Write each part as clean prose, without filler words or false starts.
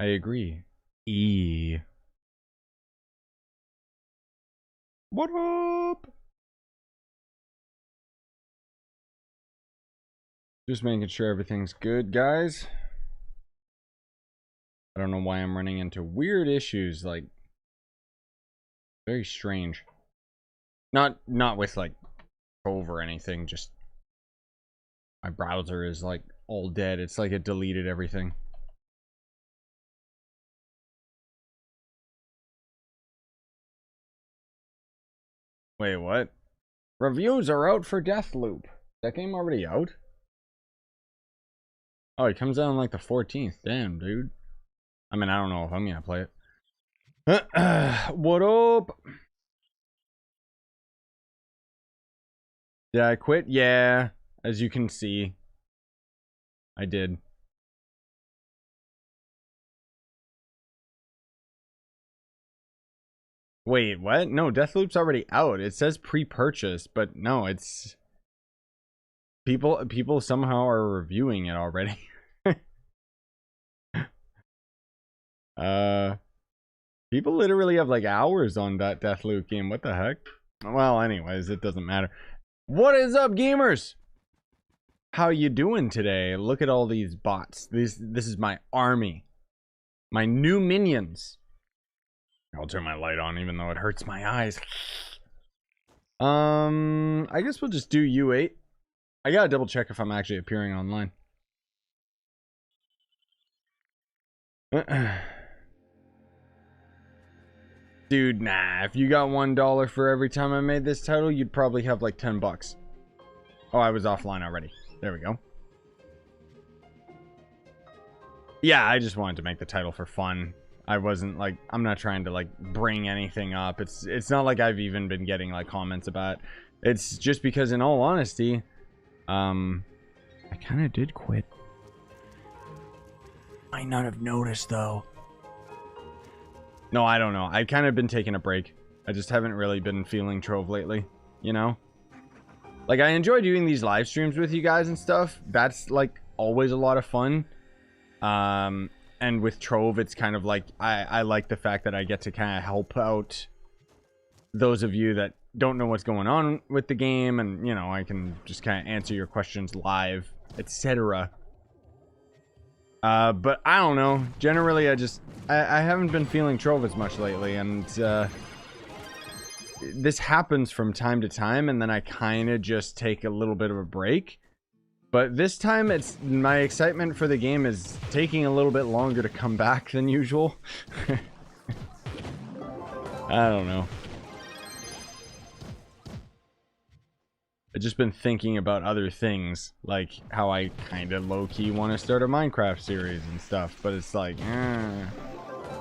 I agree. E. What up? Just making sure everything's good, guys. I don't know why I'm running into weird issues, like very strange. Not with like Trove or anything, just my browser is like all dead. It's like it deleted everything. Wait, what? Reviews are out for Deathloop. That game already out? Oh, it comes out on like the 14th. Damn, dude. I mean, I don't know if I'm gonna play it. What up? Did I quit? Yeah, as you can see, I did. Wait, what? No, Deathloop's already out. It says pre-purchase, but no, it's people somehow are reviewing it already. People literally have like hours on that Deathloop game. What the heck? Well, anyways, it doesn't matter. What is up, gamers? How you doing today? Look at all these bots. This is my army. My new minions. I'll turn my light on even though it hurts my eyes. I guess we'll just do U8. I gotta double check if I'm actually appearing online. Dude, nah. If you got $1 for every time I made this title, you'd probably have like 10 bucks. Oh, I was offline already. There we go. Yeah, I just wanted to make the title for fun. I wasn't like, I'm not trying to like bring anything up. It's not like I've even been getting like comments about it. It's just because in all honesty, I kind of did quit. Might not have noticed though. No, I don't know. I've kind of been taking a break. I just haven't really been feeling Trove lately, you know? Like, I enjoy doing these live streams with you guys and stuff. That's like always a lot of fun. And with Trove, it's kind of like, I like the fact that I get to kind of help out those of you that don't know what's going on with the game, and, you know, I can just kind of answer your questions live, etc. But I don't know. Generally, I haven't been feeling Trove as much lately, and, this happens from time to time, and then I kind of just take a little bit of a break. But this time, my excitement for the game is taking a little bit longer to come back than usual. I don't know. I've just been thinking about other things, like how I kind of low-key want to start a Minecraft series and stuff, but it's like,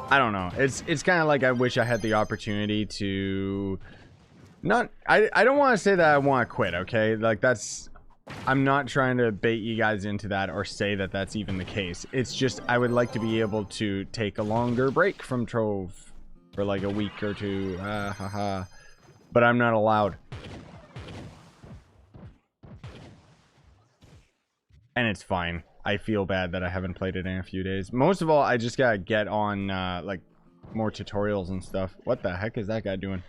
I don't know. It's kind of like I wish I had the opportunity to I don't want to say that I want to quit, okay? Like I'm not trying to bait you guys into that or say that that's even the case. It's just I would like to be able to take a longer break from Trove for like a week or two. But I'm not allowed. And it's fine. I feel bad that I haven't played it in a few days. Most of all, I just gotta get on like more tutorials and stuff. What the heck is that guy doing?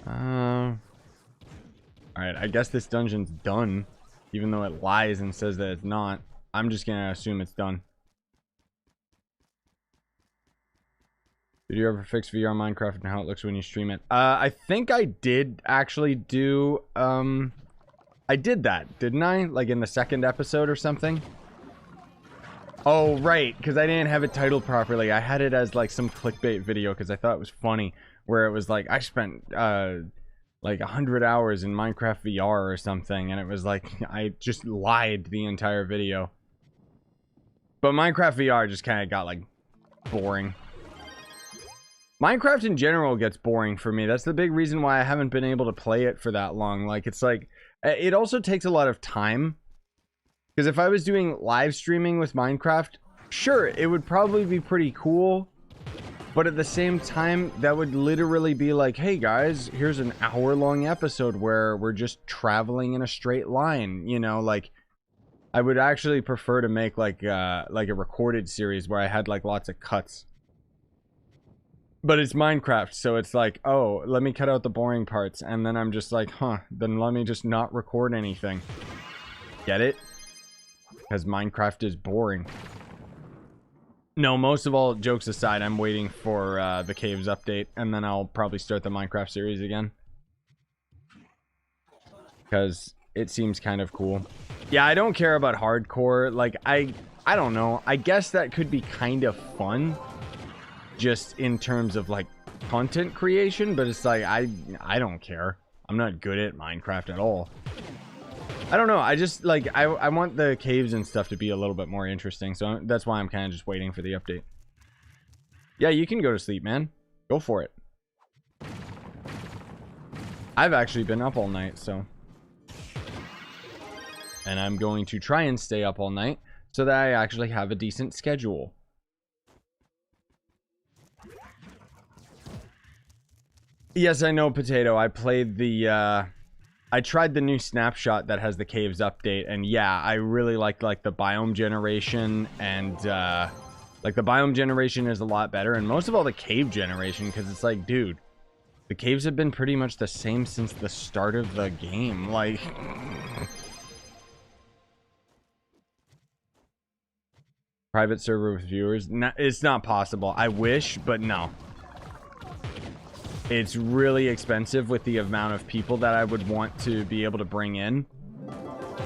Alright, I guess this dungeon's done. Even though it lies and says that it's not. I'm just gonna assume it's done. Did you ever fix VR Minecraft and how it looks when you stream it? I think I did actually do, I did that, didn't I? Like in the second episode or something? Oh, right, because I didn't have it titled properly. I had it as like some clickbait video because I thought it was funny. Where it was like, I spent, like 100 hours in Minecraft VR or something. And it was like, I just lied the entire video. But Minecraft VR just kind of got like boring. Minecraft in general gets boring for me. That's the big reason why I haven't been able to play it for that long. Like, it's like, it also takes a lot of time. Because if I was doing live streaming with Minecraft, sure, it would probably be pretty cool. But at the same time, that would literally be like, hey guys, here's an hour-long episode where we're just traveling in a straight line. You know, like, I would actually prefer to make like a recorded series where I had like lots of cuts. But it's Minecraft, so it's like, oh, let me cut out the boring parts, and then I'm just like, huh, then let me just not record anything. Get it? Because Minecraft is boring. No, most of all, jokes aside, I'm waiting for the caves update, and then I'll probably start the Minecraft series again. Because it seems kind of cool. Yeah, I don't care about hardcore. Like, I don't know. I guess that could be kind of fun. Just in terms of like content creation, but it's like I don't care. I'm not good at Minecraft at all. I don't know. I just like I want the caves and stuff to be a little bit more interesting, so that's why I'm kind of just waiting for the update. Yeah, you can go to sleep, man. Go for it. I've actually been up all night, so, and I'm going to try and stay up all night so that I actually have a decent schedule. Yes, I know, Potato. I played the, I tried the new snapshot that has the caves update, and yeah, I really liked, like, the biome generation, and, like, the biome generation is a lot better, and most of all, the cave generation, because it's like, dude, the caves have been pretty much the same since the start of the game, like... Private server with viewers? No, it's not possible. I wish, but no. It's really expensive with the amount of people that I would want to be able to bring in.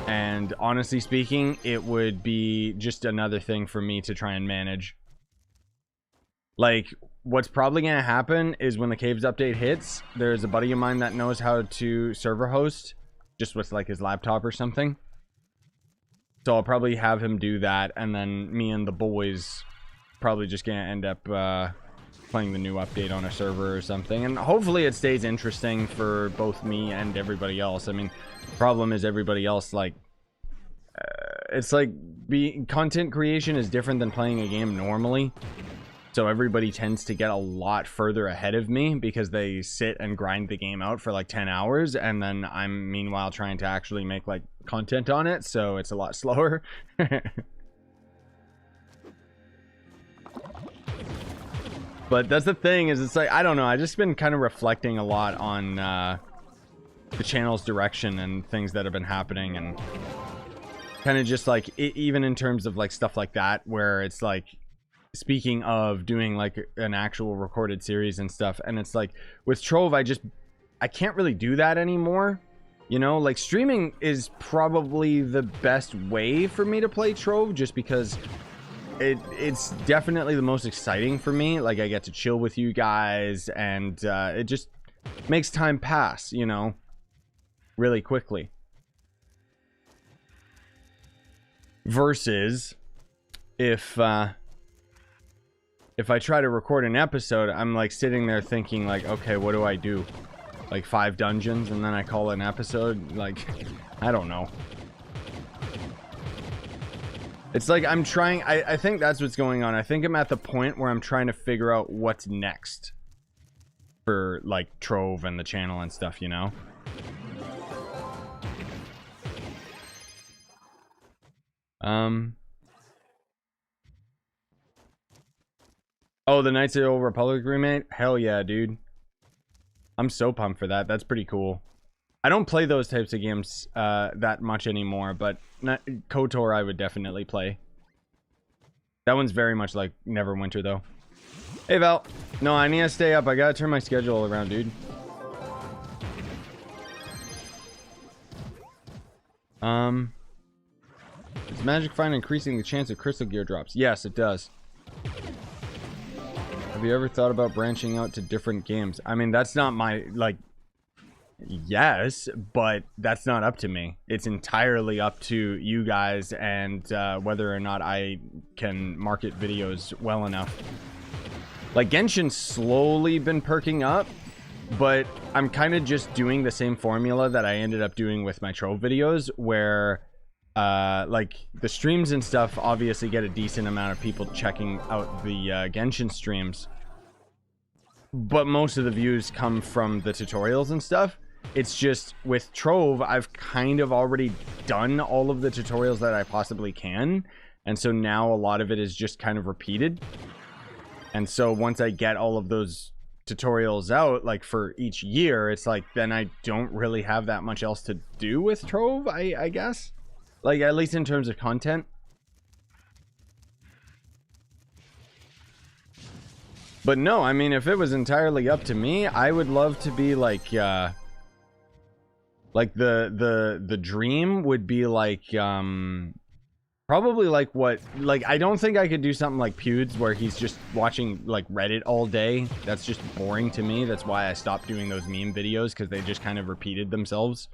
And honestly speaking, it would be just another thing for me to try and manage. Like, what's probably going to happen is when the caves update hits, there's a buddy of mine that knows how to server host, just with like his laptop or something. So I'll probably have him do that, and then me and the boys probably just going to end up... playing the new update on a server or something, and hopefully it stays interesting for both me and everybody else. I mean, the problem is everybody else, like, it's like content creation is different than playing a game normally, so everybody tends to get a lot further ahead of me because they sit and grind the game out for like 10 hours, and then I'm meanwhile trying to actually make like content on it, so it's a lot slower. But that's the thing, is it's like, I don't know, I just been kind of reflecting a lot on the channel's direction and things that have been happening, and kind of just like, even in terms of like stuff like that, where it's like, speaking of doing like an actual recorded series and stuff, and it's like, with Trove, I can't really do that anymore, you know, like streaming is probably the best way for me to play Trove, just because it's definitely the most exciting for me. Like, I get to chill with you guys, and it just makes time pass, you know, really quickly. Versus if I try to record an episode, I'm like sitting there thinking like, okay, what do I do? Like 5 dungeons and then I call it an episode? Like, I don't know. It's like I'm trying, I think that's what's going on. I think I'm at the point where I'm trying to figure out what's next for like Trove and the channel and stuff, you know? Oh, the Knights of the Old Republic remake? Hell yeah, dude. I'm so pumped for that. That's pretty cool. I don't play those types of games that much anymore, but KOTOR I would definitely play. That one's very much like Neverwinter, though. Hey, Val. No, I need to stay up. I gotta turn my schedule around, dude. Does Magic find increasing the chance of crystal gear drops? Yes, it does. Have you ever thought about branching out to different games? I mean, that's not my, like... Yes, but that's not up to me. It's entirely up to you guys and whether or not I can market videos well enough. Like, Genshin's slowly been perking up, but I'm kind of just doing the same formula that I ended up doing with my Trove videos, where like the streams and stuff obviously get a decent amount of people checking out the Genshin streams, but most of the views come from the tutorials and stuff. It's just with Trove, I've kind of already done all of the tutorials that I possibly can. And so now a lot of it is just kind of repeated. And so once I get all of those tutorials out, like for each year, it's like then I don't really have that much else to do with Trove, I guess. Like, at least in terms of content. But no, I mean, if it was entirely up to me, I would love to be like the dream would be like probably like what, like, I don't think I could do something like Pewds where he's just watching like Reddit all day. That's just boring to me. That's why I stopped doing those meme videos, because they just kind of repeated themselves.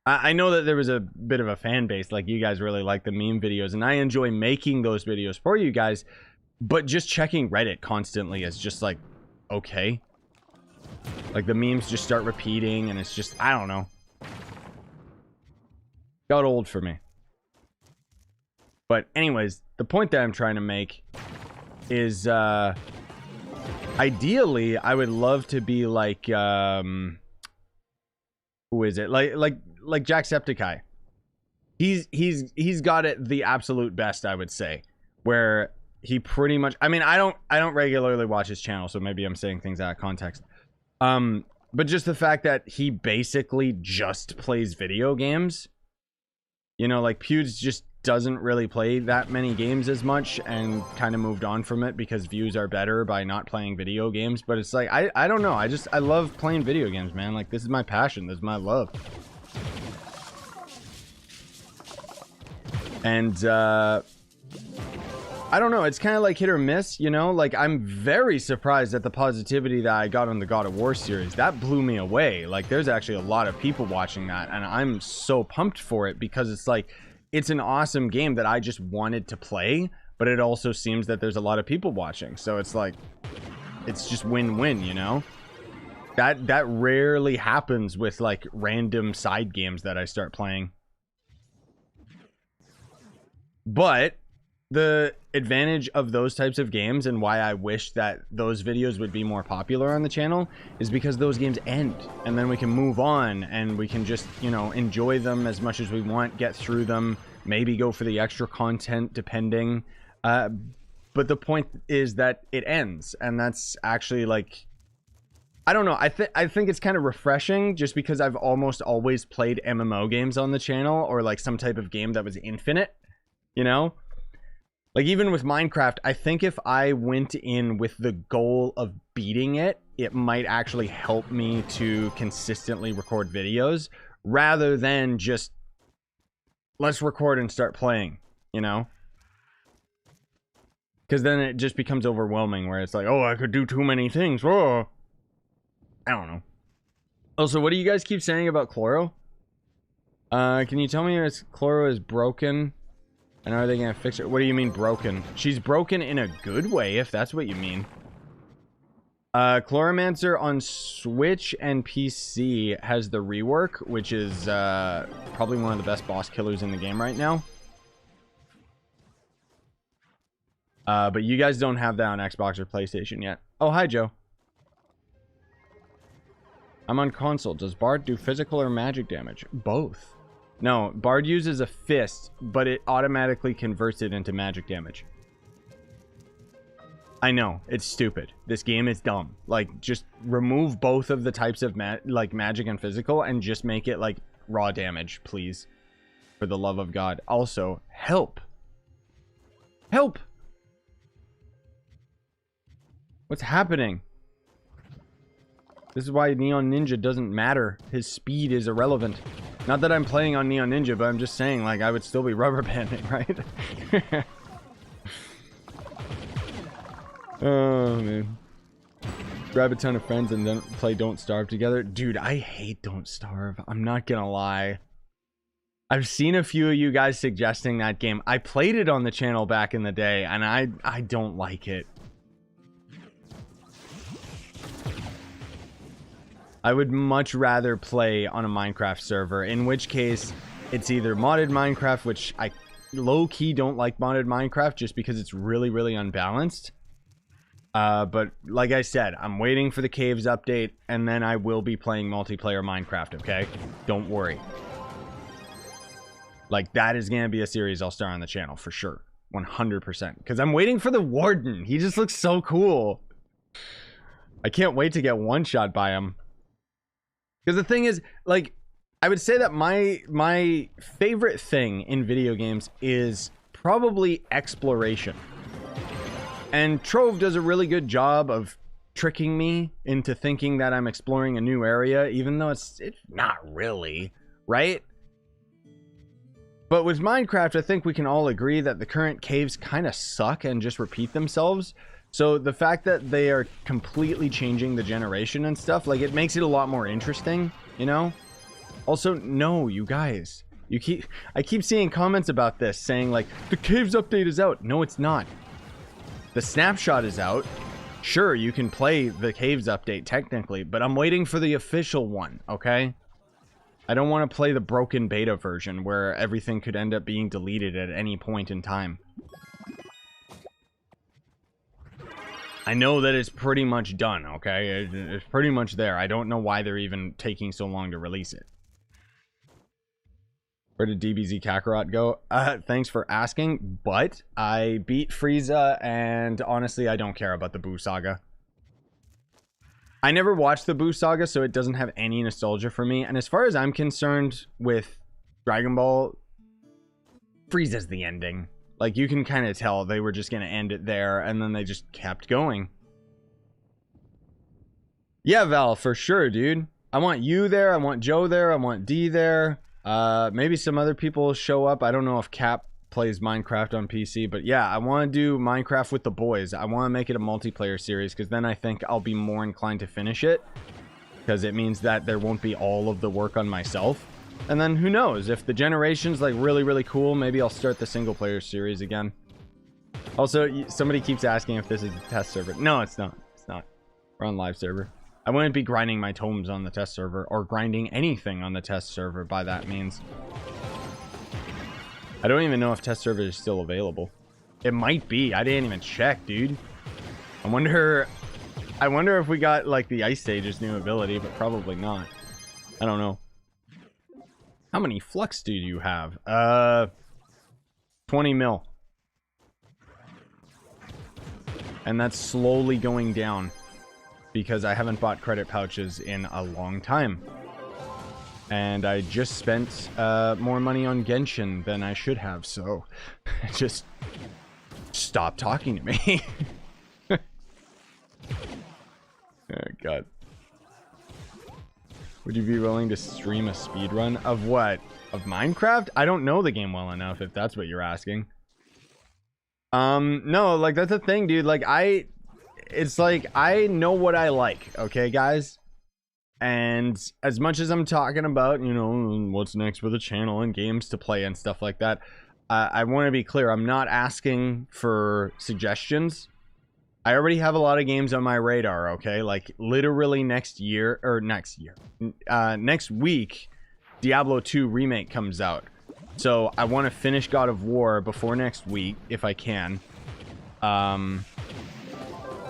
I know that there was a bit of a fan base, like you guys really like the meme videos, and I enjoy making those videos for you guys, but just checking Reddit constantly is just like, okay. Like the memes just start repeating and it's just, I don't know. Got old for me. But anyways, the point that I'm trying to make is, ideally, I would love to be like, who is it? Like Jacksepticeye. He's got it the absolute best, I would say. Where he pretty much, I mean, I don't regularly watch his channel, so maybe I'm saying things out of context. But just the fact that he basically just plays video games. You know, like Pewds just doesn't really play that many games as much and kind of moved on from it because views are better by not playing video games. But it's like, I don't know. I love playing video games, man. Like, this is my passion. This is my love. And, I don't know. It's kind of like hit or miss, you know? Like, I'm very surprised at the positivity that I got on the God of War series. That blew me away. Like, there's actually a lot of people watching that, and I'm so pumped for it because it's like, it's an awesome game that I just wanted to play, but it also seems that there's a lot of people watching. So it's like, it's just win-win, you know? That rarely happens with, like, random side games that I start playing. But the advantage of those types of games and why I wish that those videos would be more popular on the channel is because those games end and then we can move on and we can just, you know, enjoy them as much as we want, get through them, maybe go for the extra content depending. But the point is that it ends, and that's actually like, I don't know, I think it's kind of refreshing just because I've almost always played MMO games on the channel, or like some type of game that was infinite, you know? Like, even with Minecraft, I think if I went in with the goal of beating it, it might actually help me to consistently record videos, rather than just, let's record and start playing, you know? Because then it just becomes overwhelming, where it's like, oh, I could do too many things. Whoa. I don't know. Also, what do you guys keep saying about Chloro? Can you tell me if Chloro is broken? And are they gonna fix it? What do you mean broken? She's broken in a good way, if that's what you mean. Chloromancer on Switch and PC has the rework, which is probably one of the best boss killers in the game right now. But you guys don't have that on Xbox or PlayStation yet. Oh, hi, Joe. I'm on console. Does Bard do physical or magic damage? Both. No, Bard uses a fist, but it automatically converts it into magic damage. I know, it's stupid. This game is dumb. Like, just remove both of the types of magic and physical and just make it like raw damage, please. For the love of God. Also, help. Help! What's happening? This is why Neon Ninja doesn't matter. His speed is irrelevant. Not that I'm playing on Neon Ninja, but I'm just saying, like, I would still be rubber banding, right? Oh, man. Grab a ton of friends and then play Don't Starve together. Dude, I hate Don't Starve. I'm not gonna lie. I've seen a few of you guys suggesting that game. I played it on the channel back in the day, and I don't like it. I would much rather play on a Minecraft server, in which case it's either modded Minecraft, which I low-key don't like modded Minecraft just because it's really, really unbalanced. But like I said, I'm waiting for the Caves update, and then I will be playing multiplayer Minecraft, okay? Don't worry. Like, that is going to be a series I'll start on the channel for sure. 100%. Because I'm waiting for the Warden. He just looks so cool. I can't wait to get one-shot by him. Because the thing is, like, I would say that my favorite thing in video games is probably exploration. And Trove does a really good job of tricking me into thinking that I'm exploring a new area, even though it's not really, right? But with Minecraft, I think we can all agree that the current caves kind of suck and just repeat themselves. So the fact that they are completely changing the generation and stuff, like, it makes it a lot more interesting, you know? Also, no, you guys, I keep seeing comments about this saying like, the caves update is out. No, it's not. The snapshot is out. Sure, you can play the caves update technically, but I'm waiting for the official one, okay? I don't want to play the broken beta version where everything could end up being deleted at any point in time. I know that it's pretty much done, okay? It's pretty much there. I don't know why they're even taking so long to release it. Where did DBZ Kakarot go? Thanks for asking, but I beat Frieza, and honestly, I don't care about the Boo Saga. I never watched the Boo Saga, so it doesn't have any nostalgia for me. And as far as I'm concerned with Dragon Ball, Frieza's the ending. Like, you can kind of tell they were just going to end it there, and then they just kept going. Yeah, Val, for sure, dude. I want you there, I want Joe there, I want D there. Maybe some other people show up. I don't know if Cap plays Minecraft on PC, but yeah, I want to do Minecraft with the boys. I want to make it a multiplayer series, because then I think I'll be more inclined to finish it, because it means that there won't be all of the work on myself. And then who knows, if the generation's like really cool, maybe I'll start the single player series again. Also, somebody keeps asking if this is a test server. No, it's not. It's not. We're on live server. I wouldn't be grinding my tomes on the test server, or grinding anything on the test server by that means. I don't even know if test server is still available. It might be. I didn't even check, dude. I wonder if we got like the Ice Sage's new ability, but probably not. I don't know. How many flux do you have? 20 mil. And that's slowly going down, because I haven't bought credit pouches in a long time. And I just spent more money on Genshin than I should have, so just stop talking to me. Oh, God. Would you be willing to stream a speedrun of what? Of Minecraft? I don't know the game well enough, if that's what you're asking. No, like, that's the thing, dude. Like, it's like, I know what I like, okay, guys? And as much as I'm talking about, you know, what's next for the channel and games to play and stuff like that, I want to be clear. I'm not asking for suggestions. I already have a lot of games on my radar, okay? Like, literally next week, Diablo 2 Remake comes out. So, I want to finish God of War before next week, if I can.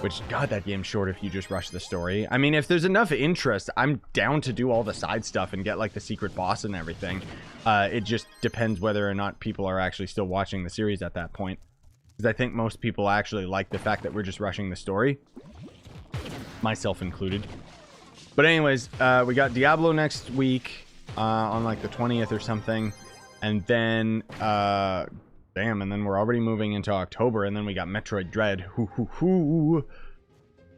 Which, God, that game's short if you just rush the story. I mean, if there's enough interest, I'm down to do all the side stuff and get, like, the secret boss and everything. It just depends whether or not people are actually still watching the series at that point. Because I think most people actually like the fact that we're just rushing the story. Myself included. But anyways, we got Diablo next week on like the 20th or something. And then, damn, and then we're already moving into October. And then we got Metroid Dread.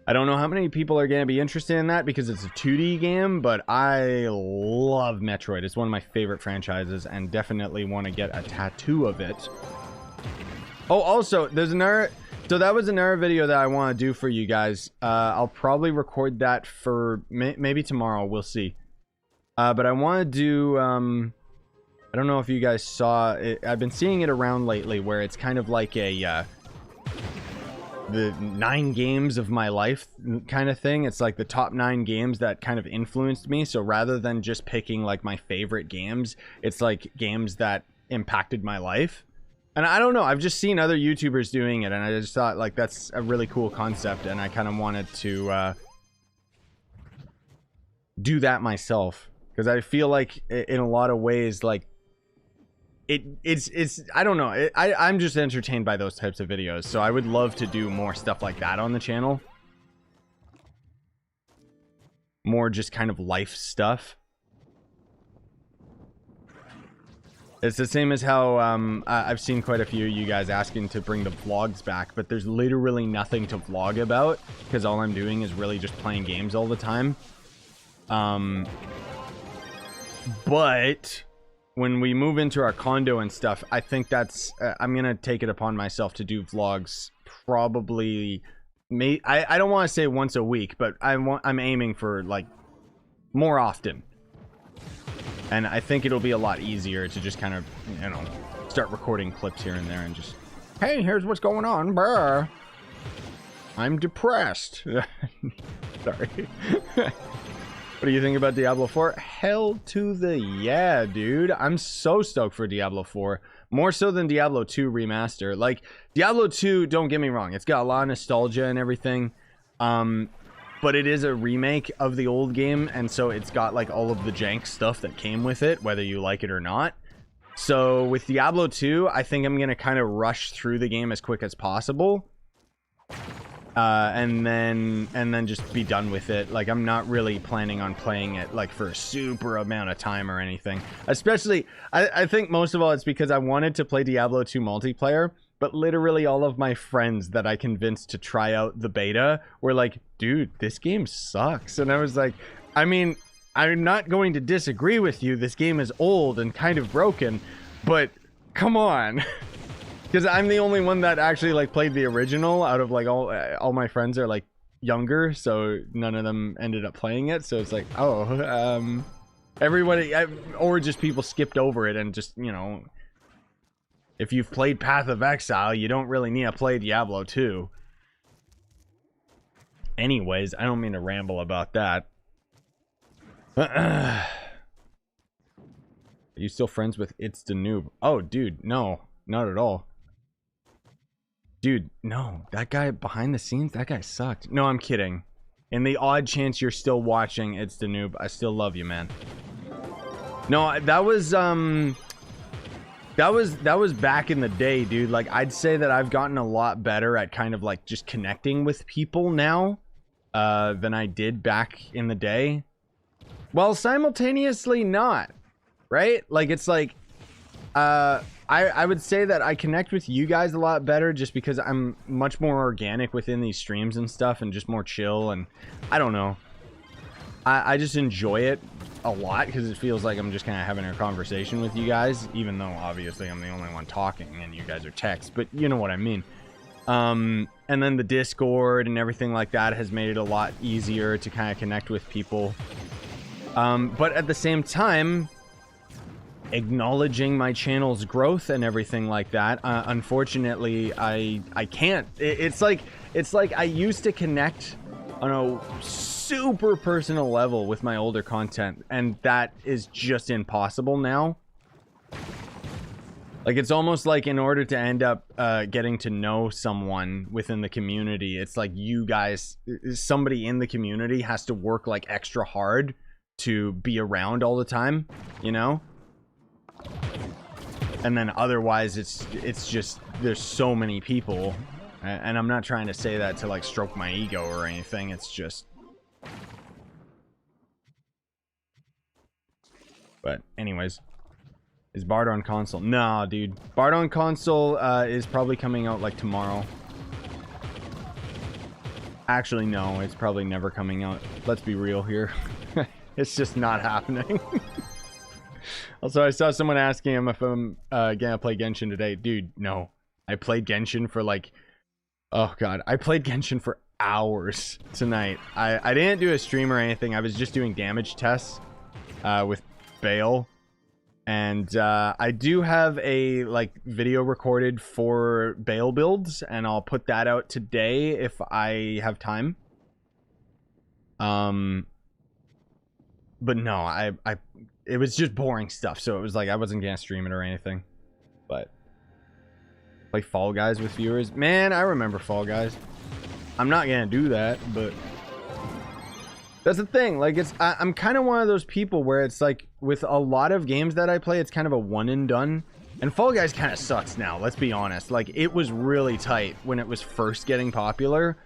I don't know how many people are going to be interested in that because it's a 2D game. But I love Metroid. It's one of my favorite franchises and definitely want to get a tattoo of it. Oh, also, there's another... So that was another video that I want to do for you guys. I'll probably record that for maybe tomorrow. We'll see. But I want to do... I don't know if you guys saw it. I've been seeing it around lately where it's kind of like a... the 9 games of my life kind of thing. It's like the top 9 games that kind of influenced me. So rather than just picking like my favorite games, it's like games that impacted my life. And I don't know, I've just seen other YouTubers doing it, and I just thought, like, that's a really cool concept, and I kind of wanted to do that myself. Because I feel like, in a lot of ways, like, it's I don't know. I'm just entertained by those types of videos, so I would love to do more stuff like that on the channel. More just kind of life stuff. It's the same as how I've seen quite a few of you guys asking to bring the vlogs back, but there's literally nothing to vlog about because all I'm doing is really just playing games all the time. But when we move into our condo and stuff, I think that's I'm gonna take it upon myself to do vlogs probably. I don't want to say once a week, but I'm aiming for like more often. And I think it'll be a lot easier to just kind of, you know, start recording clips here and there and just, hey, here's what's going on, brr. I'm depressed. Sorry. What do you think about Diablo 4? Hell to the yeah, dude. I'm so stoked for Diablo 4. More so than Diablo 2 remaster. Like, Diablo 2, don't get me wrong, it's got a lot of nostalgia and everything. But it is a remake of the old game, and so it's got like all of the jank stuff that came with it, whether you like it or not. So with Diablo 2, I think I'm gonna kind of rush through the game as quick as possible, and then just be done with it. Like, I'm not really planning on playing it like for a super amount of time or anything. Especially, I think most of all it's because I wanted to play Diablo 2 multiplayer. But literally all of my friends that I convinced to try out the beta were like, dude, this game sucks. And I was like, I mean, I'm not going to disagree with you. This game is old and kind of broken, but come on. Because I'm the only one that actually like played the original out of like all my friends are like younger. So none of them ended up playing it. So it's like, oh, everybody, or just people skipped over it and just, you know, if you've played Path of Exile, you don't really need to play Diablo 2. Anyways, I don't mean to ramble about that. Are you still friends with It's the Noob? Oh, dude, no. Not at all. Dude, no. That guy behind the scenes, that guy sucked. No, I'm kidding. In the odd chance you're still watching It's the Noob, I still love you, man. No, that was back in the day, dude. Like, I'd say that I've gotten a lot better at kind of like just connecting with people now than I did back in the day. Well, simultaneously not, right? Like, it's like I would say that I connect with you guys a lot better just because I'm much more organic within these streams and stuff and just more chill, and I don't know. I just enjoy it a lot because it feels like I'm just kind of having a conversation with you guys, even though obviously I'm the only one talking and you guys are text, but you know what I mean. And then the Discord and everything like that has made it a lot easier to kind of connect with people. But at the same time, acknowledging my channel's growth and everything like that, unfortunately I can't. It's like I used to connect on a super personal level with my older content, and that is just impossible now. Like, it's almost like in order to end up getting to know someone within the community, it's like you guys, somebody in the community has to work like extra hard to be around all the time, you know? And then otherwise it's just, there's so many people, and I'm not trying to say that to like stroke my ego or anything. It's just, but anyways, is Bard on console? Nah, dude, Bard on console is probably coming out like tomorrow. Actually, no, it's probably never coming out. Let's be real here. It's just not happening. Also, I saw someone asking him if I'm gonna play Genshin today. Dude, no. I played Genshin for like, oh god, I played Genshin for hours tonight. I didn't do a stream or anything. I was just doing damage tests with Bale. And I do have a like video recorded for Bale builds, and I'll put that out today if I have time. But no, it was just boring stuff, so it was like I wasn't gonna stream it or anything. But play Fall Guys with viewers, man, I remember Fall Guys. I'm not gonna do that, but that's the thing. Like, I'm kind of one of those people where it's like with a lot of games that I play, it's kind of a one and done. And Fall Guys kind of sucks now, let's be honest. Like, it was really tight when it was first getting popular.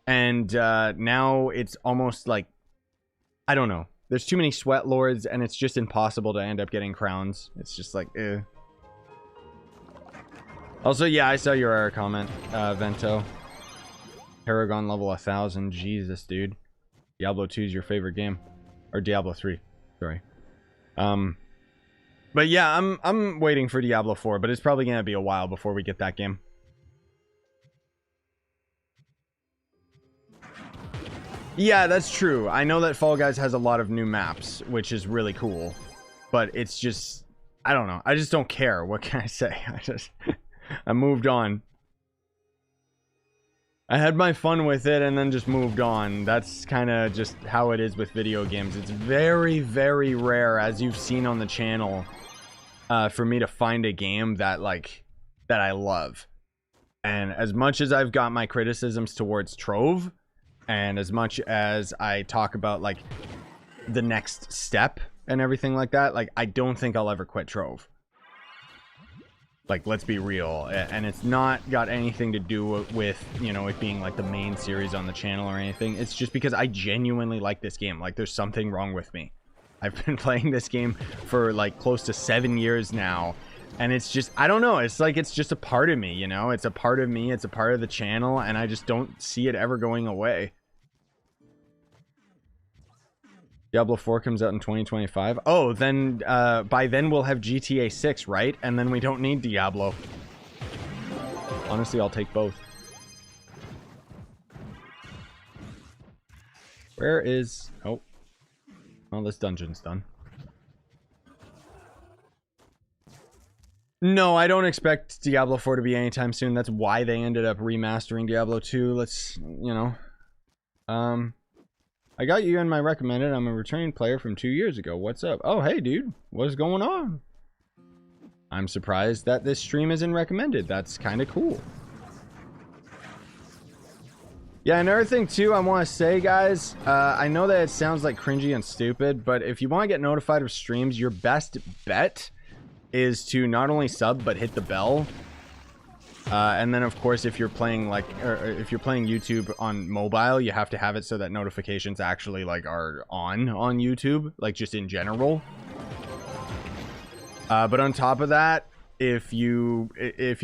And now it's almost like, I don't know. There's too many sweat lords, and it's just impossible to end up getting crowns. It's just like, eh. Also, yeah, I saw your error comment, Vento. Paragon level 1000. Jesus, dude. Diablo 2 is your favorite game. Or Diablo 3. Sorry. But yeah, I'm waiting for Diablo 4, but it's probably going to be a while before we get that game. Yeah, that's true. I know that Fall Guys has a lot of new maps, which is really cool. But it's just, I don't know. I just don't care. What can I say? I moved on. I had my fun with it and then just moved on. That's kind of just how it is with video games. It's very, very rare, as you've seen on the channel, for me to find a game that, like, that I love. And as much as I've got my criticisms towards Trove, and as much as I talk about, like, the next step and everything like that, like, I don't think I'll ever quit Trove. Like, let's be real. And it's not got anything to do with, you know, it being, like, the main series on the channel or anything. It's just because I genuinely like this game. Like, there's something wrong with me. I've been playing this game for, like, close to 7 years now. And it's just, I don't know. It's like, it's just a part of me, you know? It's a part of me. It's a part of the channel. And I just don't see it ever going away. Diablo 4 comes out in 2025. Oh, then by then we'll have GTA 6, right? And then we don't need Diablo. Honestly, I'll take both. Where is... Oh. Well, this dungeon's done. No, I don't expect Diablo 4 to be anytime soon. That's why they ended up remastering Diablo 2. Let's, you know... I got you in my recommended. I'm a returning player from 2 years ago. What's up? Oh, hey, dude. What's going on? I'm surprised that this stream isn't recommended. That's kind of cool. Yeah, another thing, too, I want to say, guys. I know that it sounds like cringy and stupid, but if you want to get notified of streams, your best bet is to not only sub, but hit the bell. And then, of course, if you're playing, like, or if you're playing YouTube on mobile, you have to have it so that notifications actually, like, are on YouTube, like, just in general. But on top of that, if you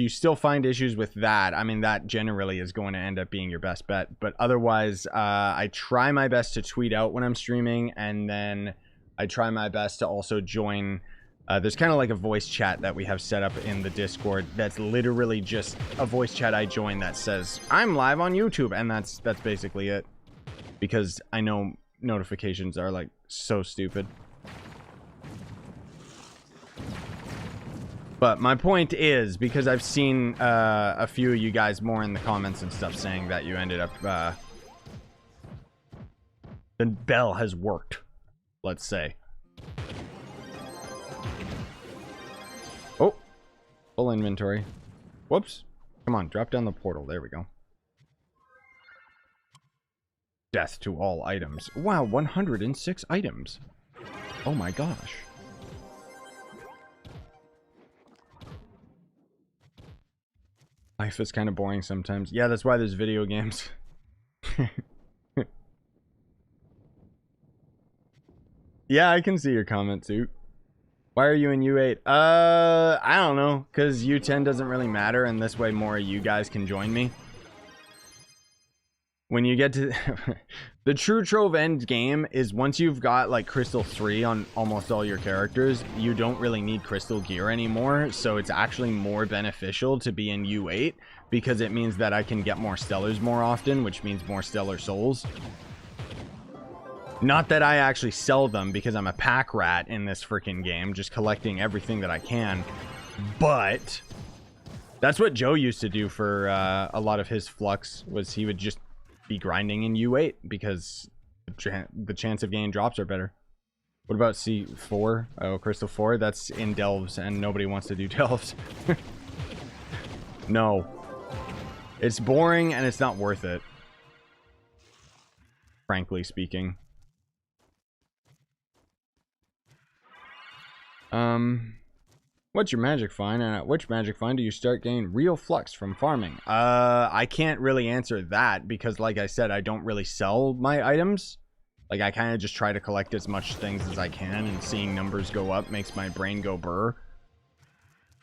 still find issues with that, I mean, that generally is going to end up being your best bet. But otherwise, I try my best to tweet out when I'm streaming, and then I try my best to also join... there's kind of like a voice chat that we have set up in the Discord that's literally just a voice chat I join that says, I'm live on YouTube, and that's basically it. Because I know notifications are, like, so stupid. But my point is, because I've seen a few of you guys more in the comments and stuff saying that you ended up... the bell has worked, let's say. Oh, full inventory. Whoops. Come on, drop down the portal. There we go. Death to all items. Wow, 106 items. Oh my gosh. Life is kind of boring sometimes. Yeah, that's why there's video games. Yeah, I can see your comment too. Why are you in U8? I don't know. Because U10 doesn't really matter, and this way more of you guys can join me. When you get to... the true Trove end game is once you've got, like, Crystal 3 on almost all your characters, you don't really need Crystal gear anymore, so it's actually more beneficial to be in U8, because it means that I can get more Stellars more often, which means more Stellar Souls. Not that I actually sell them, because I'm a pack rat in this freaking game, just collecting everything that I can. But that's what Joe used to do for a lot of his flux, was he would just be grinding in U8, because the chance of getting drops are better. What about C4? Oh, Crystal 4? That's in Delves, and nobody wants to do Delves. No. It's boring, and it's not worth it. Frankly speaking. What's your magic find, and at which magic find do you start getting real flux from farming? I can't really answer that because, like I said, I don't really sell my items. Like, I kind of just try to collect as much things as I can, and seeing numbers go up makes my brain go burr.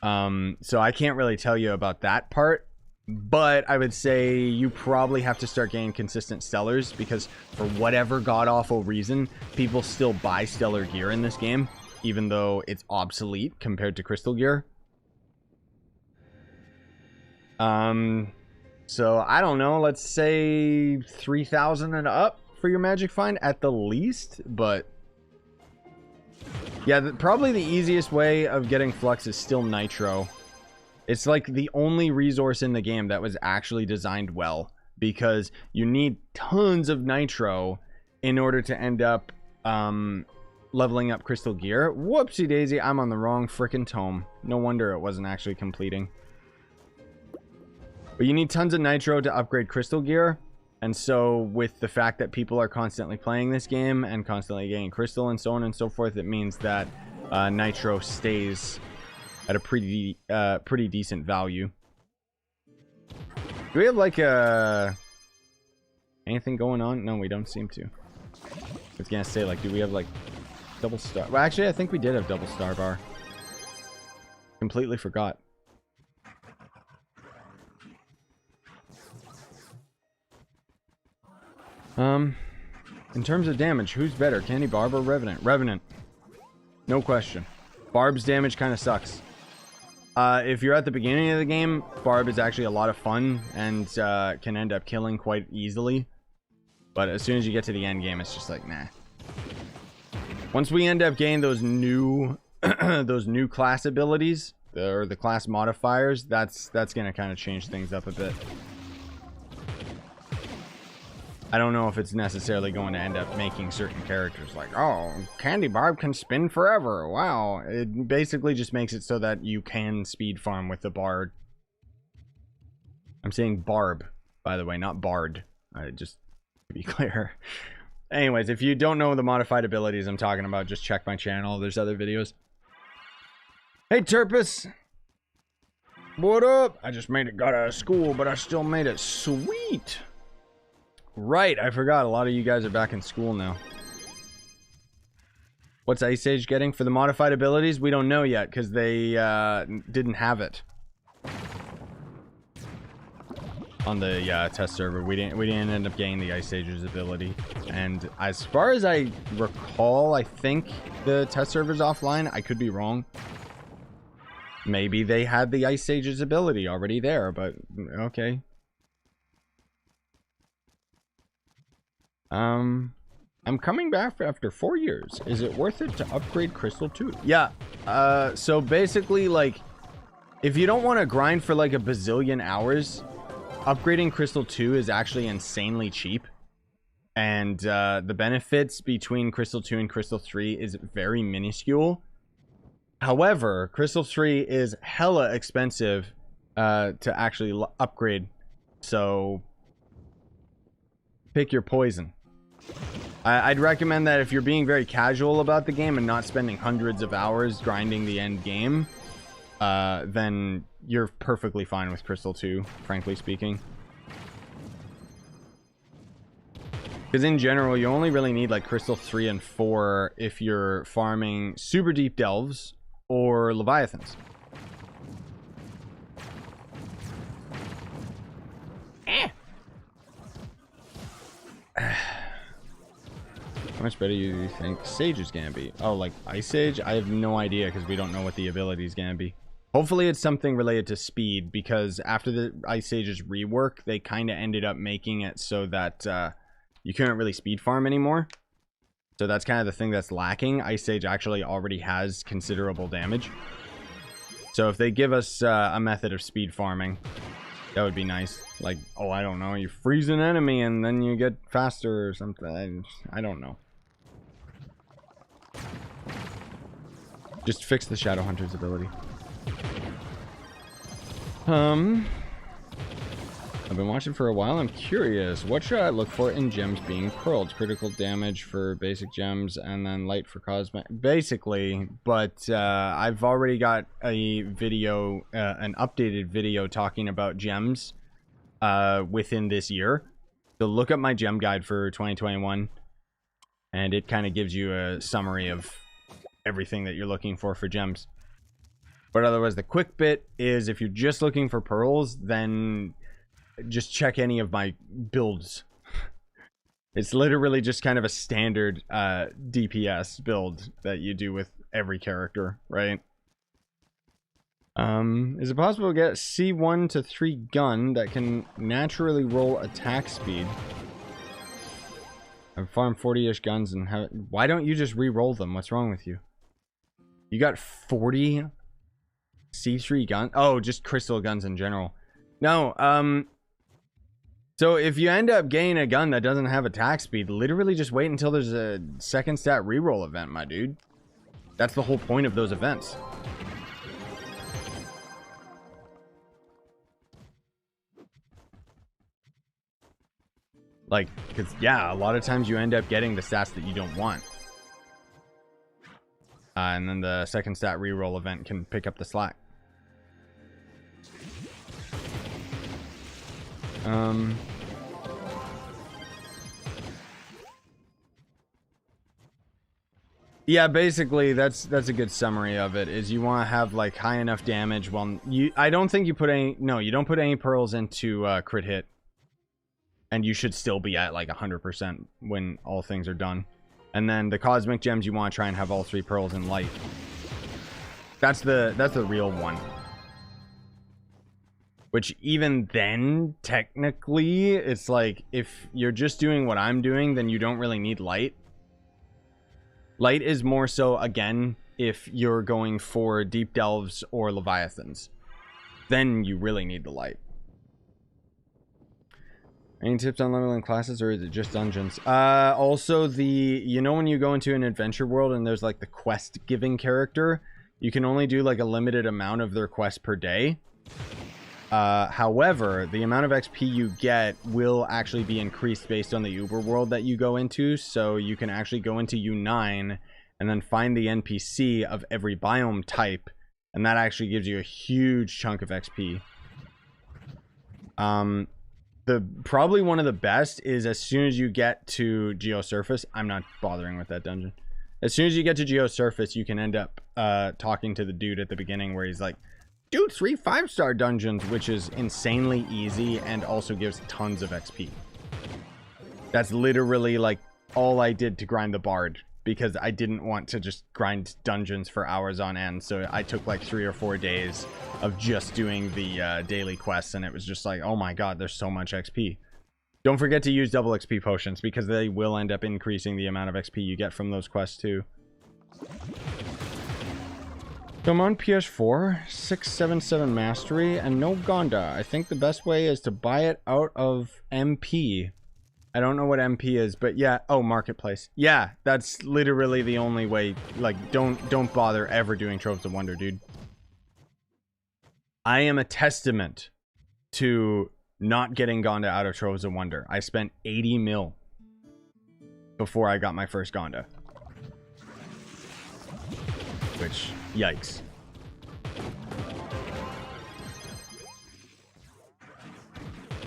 So I can't really tell you about that part. But I would say you probably have to start getting consistent stellars because for whatever god-awful reason, people still buy stellar gear in this game, even though it's obsolete compared to crystal gear. So I don't know, let's say 3,000 and up for your magic find at the least, but yeah, probably the easiest way of getting flux is still nitro. It's like the only resource in the game that was actually designed well, because you need tons of nitro in order to end up leveling up crystal gear. Whoopsie daisy, I'm on the wrong frickin' tome. No wonder it wasn't actually completing. But you need tons of nitro to upgrade crystal gear, and so with the fact that people are constantly playing this game and constantly getting crystal and so on and so forth, it means that nitro stays at a pretty decent value. Do we have like anything going on? No, we don't seem to. I was gonna say, like, do we have like double star? Well, actually, I think we did have double star bar. Completely forgot. In terms of damage, who's better, Candy Barb or Revenant? Revenant, no question. Barb's damage kind of sucks. If you're at the beginning of the game, Barb is actually a lot of fun and can end up killing quite easily. But as soon as you get to the end game, it's just like, nah. Once we end up getting those new those new class abilities, or the class modifiers, that's going to kind of change things up a bit. I don't know if it's necessarily going to end up making certain characters like, oh, Candy Barb can spin forever. Wow. It basically just makes it so that you can speed farm with the Bard. I'm saying Barb, by the way, not Bard. Just to be clear. Anyways, if you don't know the modified abilities I'm talking about, just check my channel. There's other videos. Hey, Turpus. What up? I just made it, got out of school, but I still made it. Sweet. Right, I forgot. A lot of you guys are back in school now. What's Ice Age getting for the modified abilities? We don't know yet because they didn't have it on the test server. We didn't end up getting the Ice Age's ability. And as far as I recall, I think the test server's offline. I could be wrong. Maybe they had the Ice Age's ability already there, but okay. I'm coming back after 4 years. Is it worth it to upgrade Crystal 2? Yeah. So basically, like, if you don't want to grind for like a bazillion hours, upgrading Crystal 2 is actually insanely cheap. And the benefits between Crystal 2 and Crystal 3 is very minuscule. However, Crystal 3 is hella expensive to actually upgrade. So pick your poison. I'd recommend that if you're being very casual about the game and not spending hundreds of hours grinding the end game, then you're perfectly fine with Crystal 2, frankly speaking. Because in general, you only really need like Crystal 3 and 4 if you're farming super deep delves or Leviathans. How much better do you think Sage is gonna be? Oh, like Ice Age? I have no idea because we don't know what the ability is gonna be. Hopefully it's something related to speed, because after the Ice Age's rework, they kind of ended up making it so that you couldn't really speed farm anymore. So that's kind of the thing that's lacking. Ice Age actually already has considerable damage. So if they give us a method of speed farming, that would be nice. Like, oh, I don't know, you freeze an enemy and then you get faster or something. I don't know. Just fix the Shadowhunter's ability. I've been watching for a while. I'm curious. What should I look for in gems being pearled? Critical damage for basic gems and then light for cosmetic. Basically, but I've already got a video, an updated video talking about gems within this year. So look up my gem guide for 2021 and it kind of gives you a summary of everything that you're looking for gems. But otherwise, the quick bit is if you're just looking for pearls, then just check any of my builds. It's literally just kind of a standard DPS build that you do with every character, right? Is it possible to get C1 to 3 gun that can naturally roll attack speed? I've farmed 40-ish guns and have... Why don't you just re-roll them? What's wrong with you? You got 40 C3 guns? Oh, just crystal guns in general. No, so if you end up getting a gun that doesn't have attack speed, literally just wait until there's a second stat reroll event, my dude. That's the whole point of those events. Like, because, yeah, a lot of times you end up getting the stats that you don't want. And then the second stat reroll event can pick up the slack. Yeah, basically that's a good summary of it. Is you want to have like high enough damage. Well, I don't think you put any. No, you don't put any pearls into crit hit, and you should still be at like 100% when all things are done. And then the cosmic gems, you want to try and have all 3 pearls in light. That's the real one. Which even then, technically, it's like if you're just doing what I'm doing, then you don't really need light. Light is more so, again, if you're going for deep delves or leviathans. Then you really need the light. Any tips on leveling classes, or is it just dungeons? Also, you know when you go into an adventure world and there's like the quest giving character, you can only do like a limited amount of their quest per day. However, the amount of XP you get will actually be increased based on the Uber world that you go into. So you can actually go into U9 and then find the NPC of every biome type, and that actually gives you a huge chunk of XP. Probably one of the best is as soon as you get to Geosurface. I'm not bothering with that dungeon. As soon as you get to Geosurface, you can end up talking to the dude at the beginning where he's like, do 3 5-star dungeons, which is insanely easy and also gives tons of XP. That's literally like all I did to grind the Bard, because I didn't want to just grind dungeons for hours on end. So I took like 3 or 4 days of just doing the daily quests, and it was just like, oh my god, there's so much XP. Don't forget to use double XP potions, because they will end up increasing the amount of XP you get from those quests too. So I'm on PS4, 677 Mastery, and no Gonda. I think the best way is to buy it out of MP. I don't know what MP is, but yeah. Oh, Marketplace. Yeah, that's literally the only way. Like, don't bother ever doing Troves of Wonder, dude. I am a testament to not getting Gonda out of Troves of Wonder. I spent 80 mil before I got my first Gonda. Which, yikes.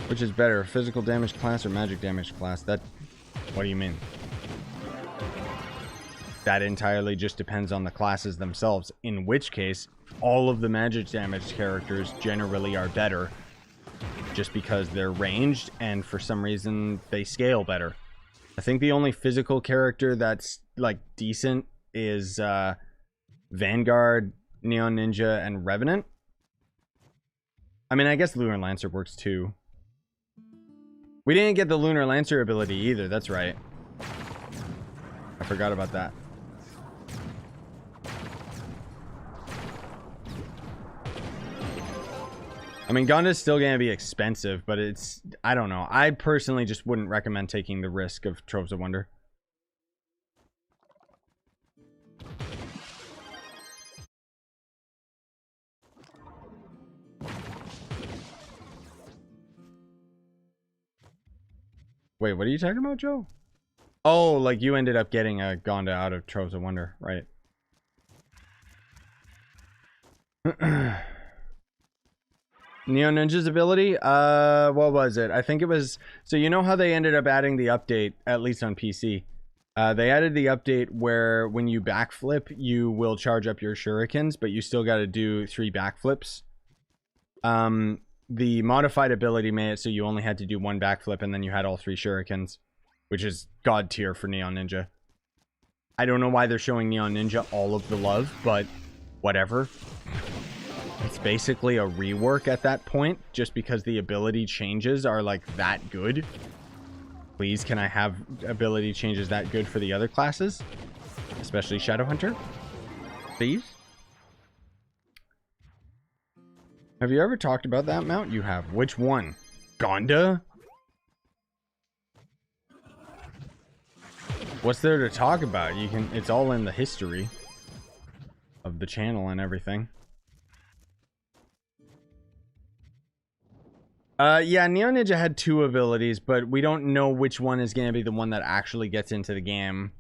Which is better, physical damage class or magic damage class? What do you mean? That entirely just depends on the classes themselves, in which case, all of the magic damage characters generally are better, just because they're ranged, and for some reason, they scale better. I think the only physical character that's, like, decent is, Vanguard, Neon Ninja, and Revenant. I mean, I guess Lunar Lancer works too. We didn't get the Lunar Lancer ability either, that's right. I forgot about that. I mean, Gonda's still gonna be expensive, but it's... I don't know. I personally just wouldn't recommend taking the risk of Troves of Wonder. Wait, what are you talking about, Joe? Oh, like you ended up getting a Gonda out of Troves of Wonder, right? Neo Ninja's ability? What was it? I think it was... So you know how they ended up adding the update, at least on PC? They added the update where when you backflip, you will charge up your shurikens, but you still got to do 3 backflips. The modified ability made it so you only had to do 1 backflip and then you had all 3 shurikens, which is god tier for Neon Ninja. I don't know why they're showing Neon Ninja all of the love, but whatever. It's basically a rework at that point, just because the ability changes are like that good. Please, can I have ability changes that good for the other classes? Especially Shadowhunter? Please? Have you ever talked about that mount? You have. Which one? Gonda? What's there to talk about? You can... It's all in the history of the channel and everything. Yeah, Neo Ninja had 2 abilities, but we don't know which one is going to be the one that actually gets into the game.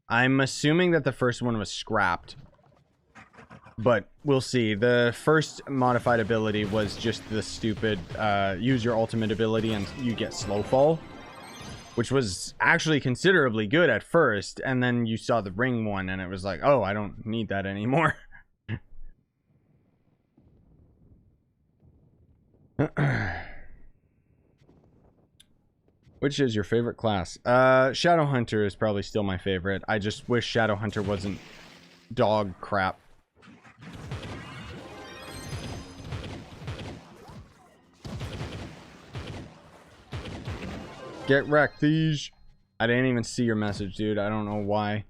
I'm assuming that the first one was scrapped, but we'll see. The first modified ability was just the stupid, use your ultimate ability and you get slow fall, which was actually considerably good at first, and then you saw the ring one and it was like, oh, I don't need that anymore. Which is your favorite class? Shadowhunter is probably still my favorite. I just wish Shadowhunter wasn't dog crap. Get wrecked, thieves. I didn't even see your message, dude. I don't know why.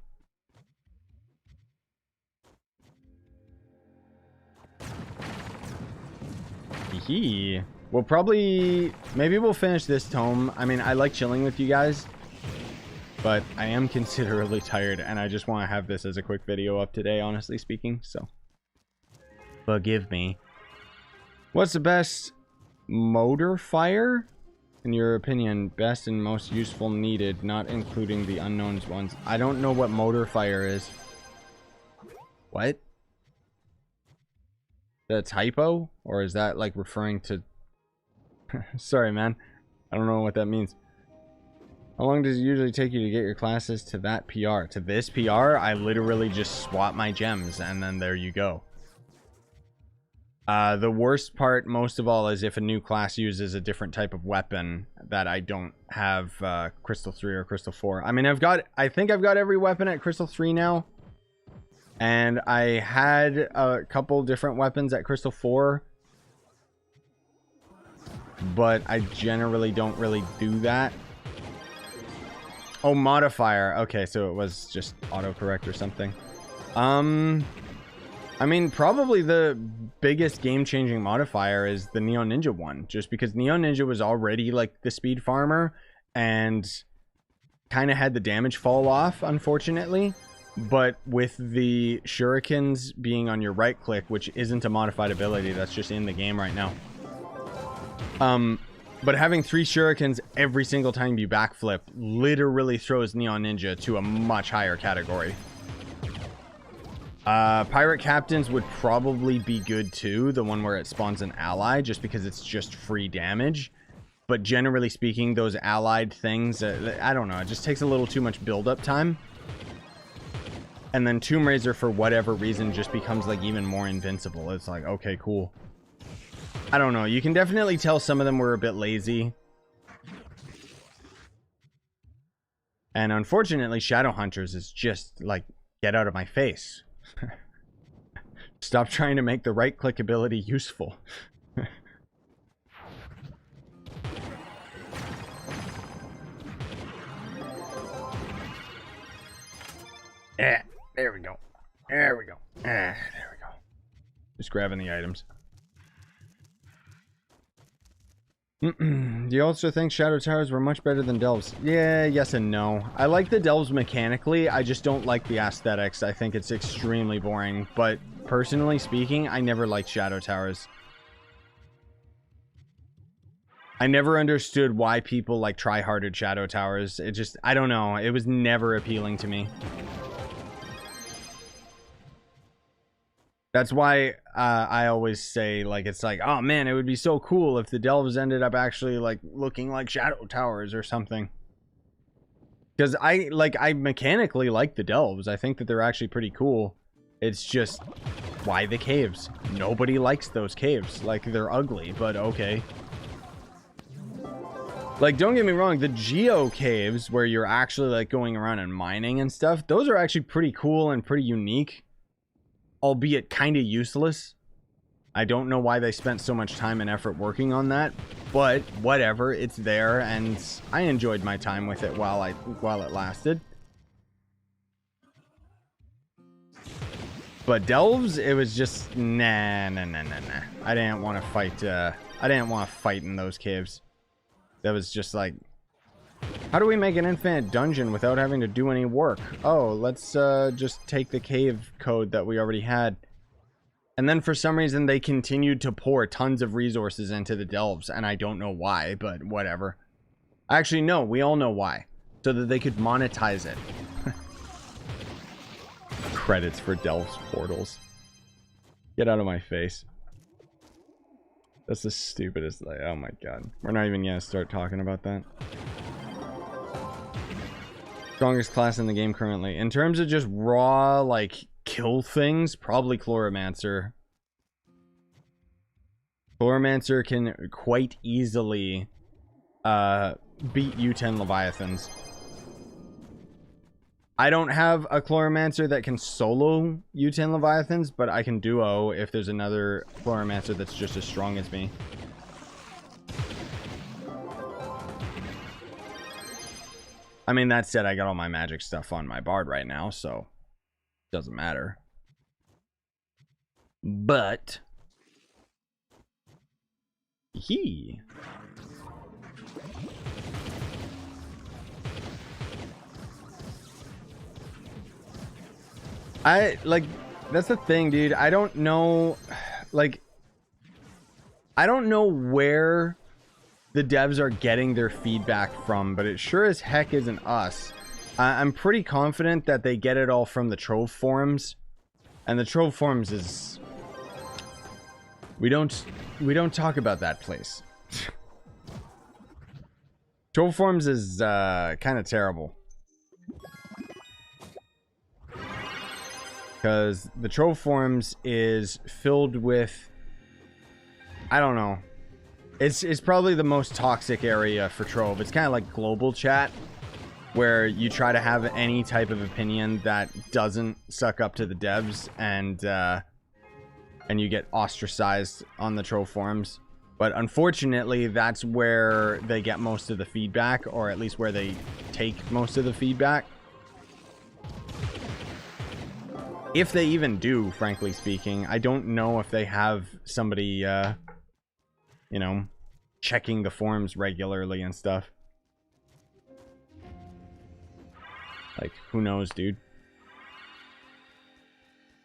Hee. We'll probably... Maybe we'll finish this tome. I mean, I like chilling with you guys, but I am considerably tired, and I just want to have this as a quick video up today, honestly speaking, so... Forgive me. What's the best motor fire? In your opinion, best and most useful needed, not including the unknowns ones. I don't know what motor fire is. What? Is that a typo? Or is that, like, referring to... Sorry, man. I don't know what that means. How long does it usually take you to get your classes to that PR? To this PR, I literally just swap my gems, and then there you go. The worst part, most of all, is if a new class uses a different type of weapon that I don't have Crystal 3 or Crystal 4. I mean, I think I've got every weapon at Crystal 3 now. And I had a couple different weapons at Crystal 4. But I generally don't really do that. Oh, modifier. Okay, so it was just autocorrect or something. I mean, probably the biggest game-changing modifier is the Neo Ninja one. Just because Neo Ninja was already, like, the speed farmer. And kind of had the damage fall off, unfortunately. But with the shurikens being on your right-click, which isn't a modified ability, that's just in the game right now. But having 3 shurikens every single time you backflip literally throws Neon Ninja to a much higher category. Pirate Captains would probably be good too, the one where it spawns an ally, just because it's just free damage. But generally speaking, those allied things, I don't know, it just takes a little too much build-up time. And then Tomb Raiser, for whatever reason, just becomes like even more invincible. It's like, okay, cool. I don't know. You can definitely tell some of them were a bit lazy. And unfortunately, Shadowhunters is just like, get out of my face. Stop trying to make the right-click ability useful. Yeah, there we go. There we go. There we go. Just grabbing the items. Do you also think Shadow Towers were much better than Delves? Yeah, yes and no. I like the Delves mechanically, I just don't like the aesthetics. I think it's extremely boring, but personally speaking, I never liked Shadow Towers. I never understood why people like try-harded Shadow Towers. It just, I don't know. It was never appealing to me. That's why I always say, like, it's like, oh man, it would be so cool if the delves ended up actually like looking like Shadow Towers or something. Because I mechanically like the delves. I think that they're actually pretty cool. It's just, why the caves? Nobody likes those caves. Like, they're ugly, but okay. Like, don't get me wrong, the geo caves where you're actually like going around and mining and stuff, those are actually pretty cool and pretty unique, albeit kind of useless. I don't know why they spent so much time and effort working on that, but whatever, it's there, and I enjoyed my time with it while it lasted. But delves, it was just nah. I didn't want to fight. I didn't want to fight in those caves. That was just like, how do we make an infinite dungeon without having to do any work? Oh, let's just take the cave code that we already had. And then for some reason they continued to pour tons of resources into the delves, and I don't know why, but whatever. Actually, no, we all know why. So that they could monetize it. Credits for delves portals. Get out of my face. That's the stupidest, like, oh my god. We're not even gonna start talking about that. Strongest class in the game currently. In terms of just raw, like, kill things, probably Chloromancer. Chloromancer can quite easily beat U10 Leviathans. I don't have a Chloromancer that can solo U10 Leviathans, but I can duo if there's another Chloromancer that's just as strong as me. I mean, that said, I got all my magic stuff on my Bard right now, so it doesn't matter. But he that's the thing, dude. I don't know, like, I don't know where the devs are getting their feedback from, but it sure as heck isn't us. I'm pretty confident that they get it all from the Trove forums, and the Trove forums is, we don't talk about that place. Trove forums is kind of terrible. Because the Trove forums is filled with, I don't know. It's probably the most toxic area for Trove. It's kind of like global chat, where you try to have any type of opinion that doesn't suck up to the devs, and you get ostracized on the Trove forums. But unfortunately, that's where they get most of the feedback, or at least where they take most of the feedback. If they even do, frankly speaking. I don't know if they have somebody, you know, checking the forums regularly and stuff. Like, who knows, dude?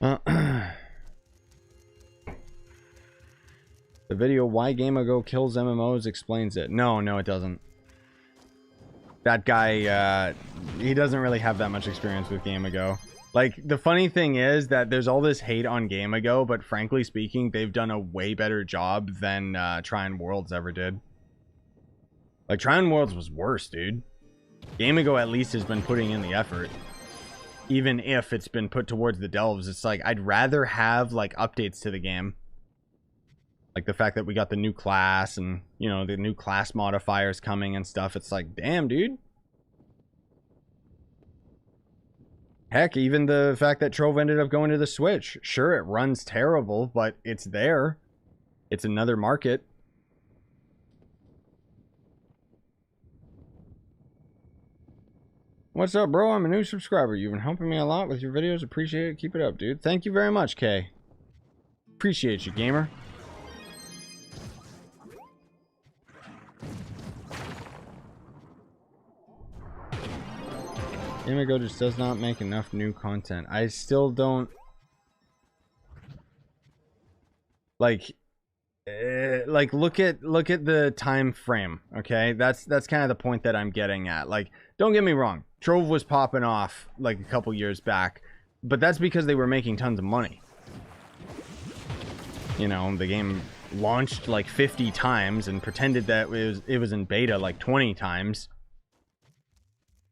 The video Why Game Ago Kills MMOs explains it. No, it doesn't. That guy, he doesn't really have that much experience with Game Ago. Like, the funny thing is that there's all this hate on Game Ago, but frankly speaking, they've done a way better job than Trine Worlds ever did. Like, Trine Worlds was worse, dude. Game Ago at least has been putting in the effort. Even if it's been put towards the delves, it's like, I'd rather have, like, updates to the game. Like, the fact that we got the new class and, you know, the new class modifiers coming and stuff. It's like, damn, dude. Heck, even the fact that Trove ended up going to the Switch. Sure, it runs terrible, but it's there. It's another market. What's up, bro? I'm a new subscriber. You've been helping me a lot with your videos. Appreciate it. Keep it up, dude. Thank you very much, Kay. Appreciate you, gamer. Game Ago just does not make enough new content. I still don't... Like... like look at the time frame, okay? That's kind of the point that I'm getting at. Like, don't get me wrong, Trove was popping off like a couple years back, but that's because they were making tons of money. You know, the game launched like 50 times and pretended that it was in beta like 20 times.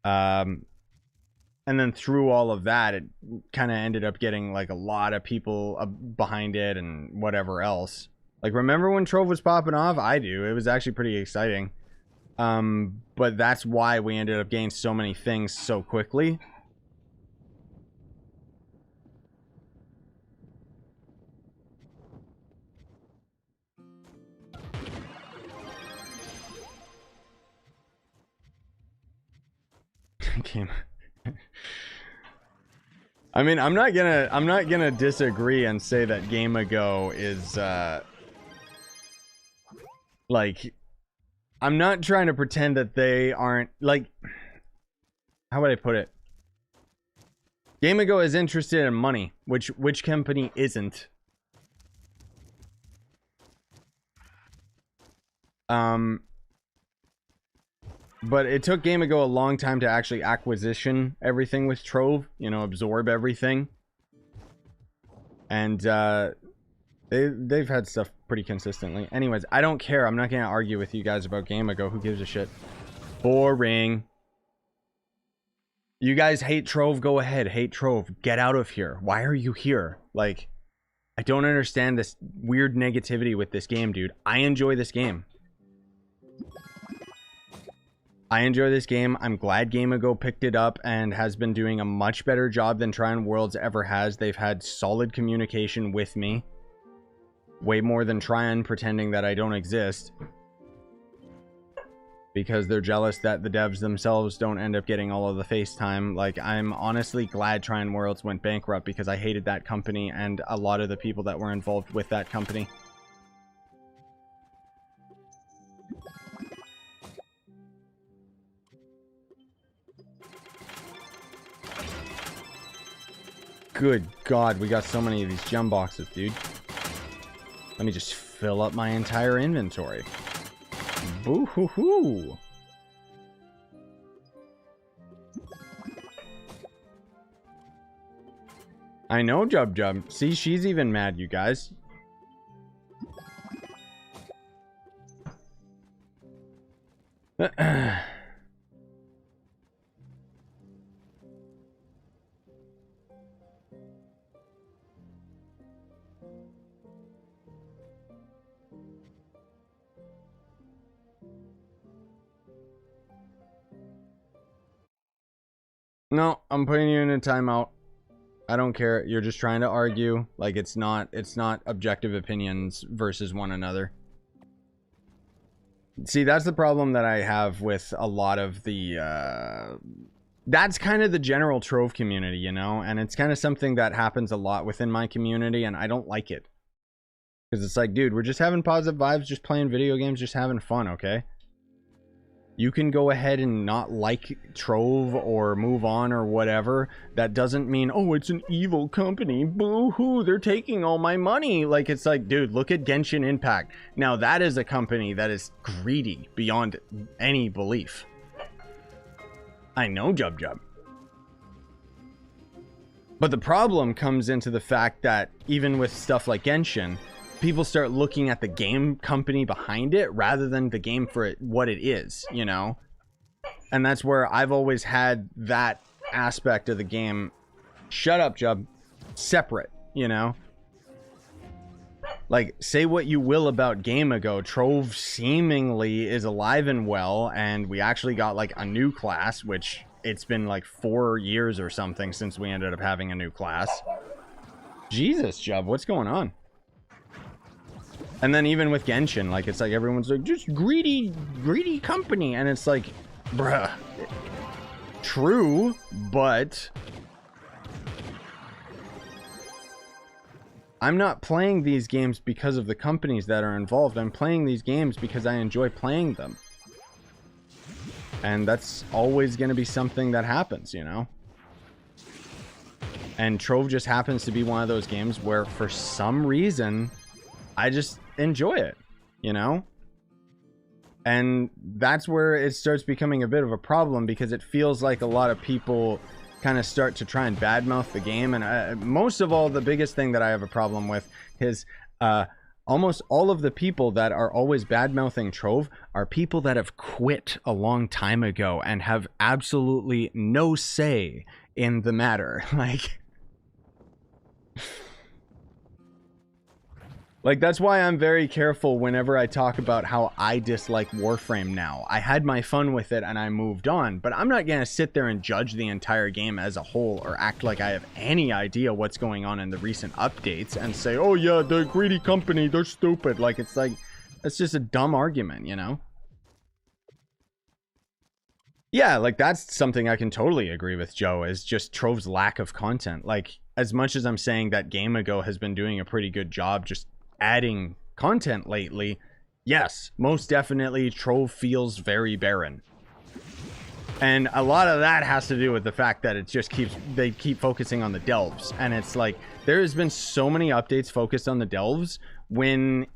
And then through all of that, it kind of ended up getting like a lot of people behind it and whatever else. Like, remember when Trove was popping off? I do. It was actually pretty exciting. But that's why we ended up getting so many things so quickly. I mean, I'm not gonna disagree and say that Game Ago is like, I'm not trying to pretend that they aren't, like, how would I put it? Game Ago is interested in money, which company isn't? But it took Game Ago a long time to actually acquisition everything with Trove, you know, absorb everything. And they've had stuff pretty consistently. Anyways, I don't care. I'm not going to argue with you guys about Game Ago. Who gives a shit? Boring. You guys hate Trove? Go ahead. Hate Trove. Get out of here. Why are you here? Like, I don't understand this weird negativity with this game, dude. I enjoy this game. I enjoy this game. I'm glad Game Ago picked it up and has been doing a much better job than Tryon Worlds ever has. They've had solid communication with me. Way more than Tryon pretending that I don't exist. Because they're jealous that the devs themselves don't end up getting all of the FaceTime. Like, I'm honestly glad Tryon Worlds went bankrupt because I hated that company and a lot of the people that were involved with that company. Good God, we got so many of these gem boxes, dude. Let me just fill up my entire inventory. Boo-hoo-hoo. I know, Jub Jub. See, she's even mad, you guys. No, I'm putting you in a timeout. I don't care. You're just trying to argue. Like, it's not objective opinions versus one another. See, that's the problem that I have with a lot of the, that's kind of the general Trove community, you know? And it's kind of something that happens a lot within my community, and I don't like it. Because it's like, dude, we're just having positive vibes, just playing video games, just having fun, okay? You can go ahead and not like Trove or move on or whatever. That doesn't mean, oh, it's an evil company. Boo-hoo, they're taking all my money. Like, it's like, dude, look at Genshin Impact. Now, that is a company that is greedy beyond any belief. I know, Jub Jub. But the problem comes into the fact that even with stuff like Genshin, people start looking at the game company behind it rather than the game for it, what it is, you know? And that's where I've always had that aspect of the game, shut up, Jub, separate, you know? Like, say what you will about Game Ago, Trove seemingly is alive and well, and we actually got, like, a new class, which it's been, like, 4 years or something since we ended up having a new class. Jesus, Jub, what's going on? And then even with Genshin, like, it's like everyone's like, just greedy company. And it's like, bruh, true, but I'm not playing these games because of the companies that are involved. I'm playing these games because I enjoy playing them. And that's always going to be something that happens, you know? And Trove just happens to be one of those games where for some reason I just enjoy it. you know? And that's where it starts becoming a bit of a problem, because it feels like a lot of people kind of start to try and badmouth the game. And most of all, the biggest thing that I have a problem with is almost all of the people that are always badmouthing Trove are people that have quit a long time ago and have absolutely no say in the matter. Like, that's why I'm very careful whenever I talk about how I dislike Warframe now. I had my fun with it and I moved on, but I'm not going to sit there and judge the entire game as a whole or act like I have any idea what's going on in the recent updates and say, oh yeah, the greedy company, they're stupid. Like, it's just a dumb argument, you know? Yeah, like, that's something I can totally agree with, Joe, is just Trove's lack of content. Like, as much as I'm saying that Game Ago has been doing a pretty good job just adding content lately, yes, most definitely Trove feels very barren. And a lot of that has to do with the fact that it just they keep focusing on the delves. And it's like, there has been so many updates focused on the delves when,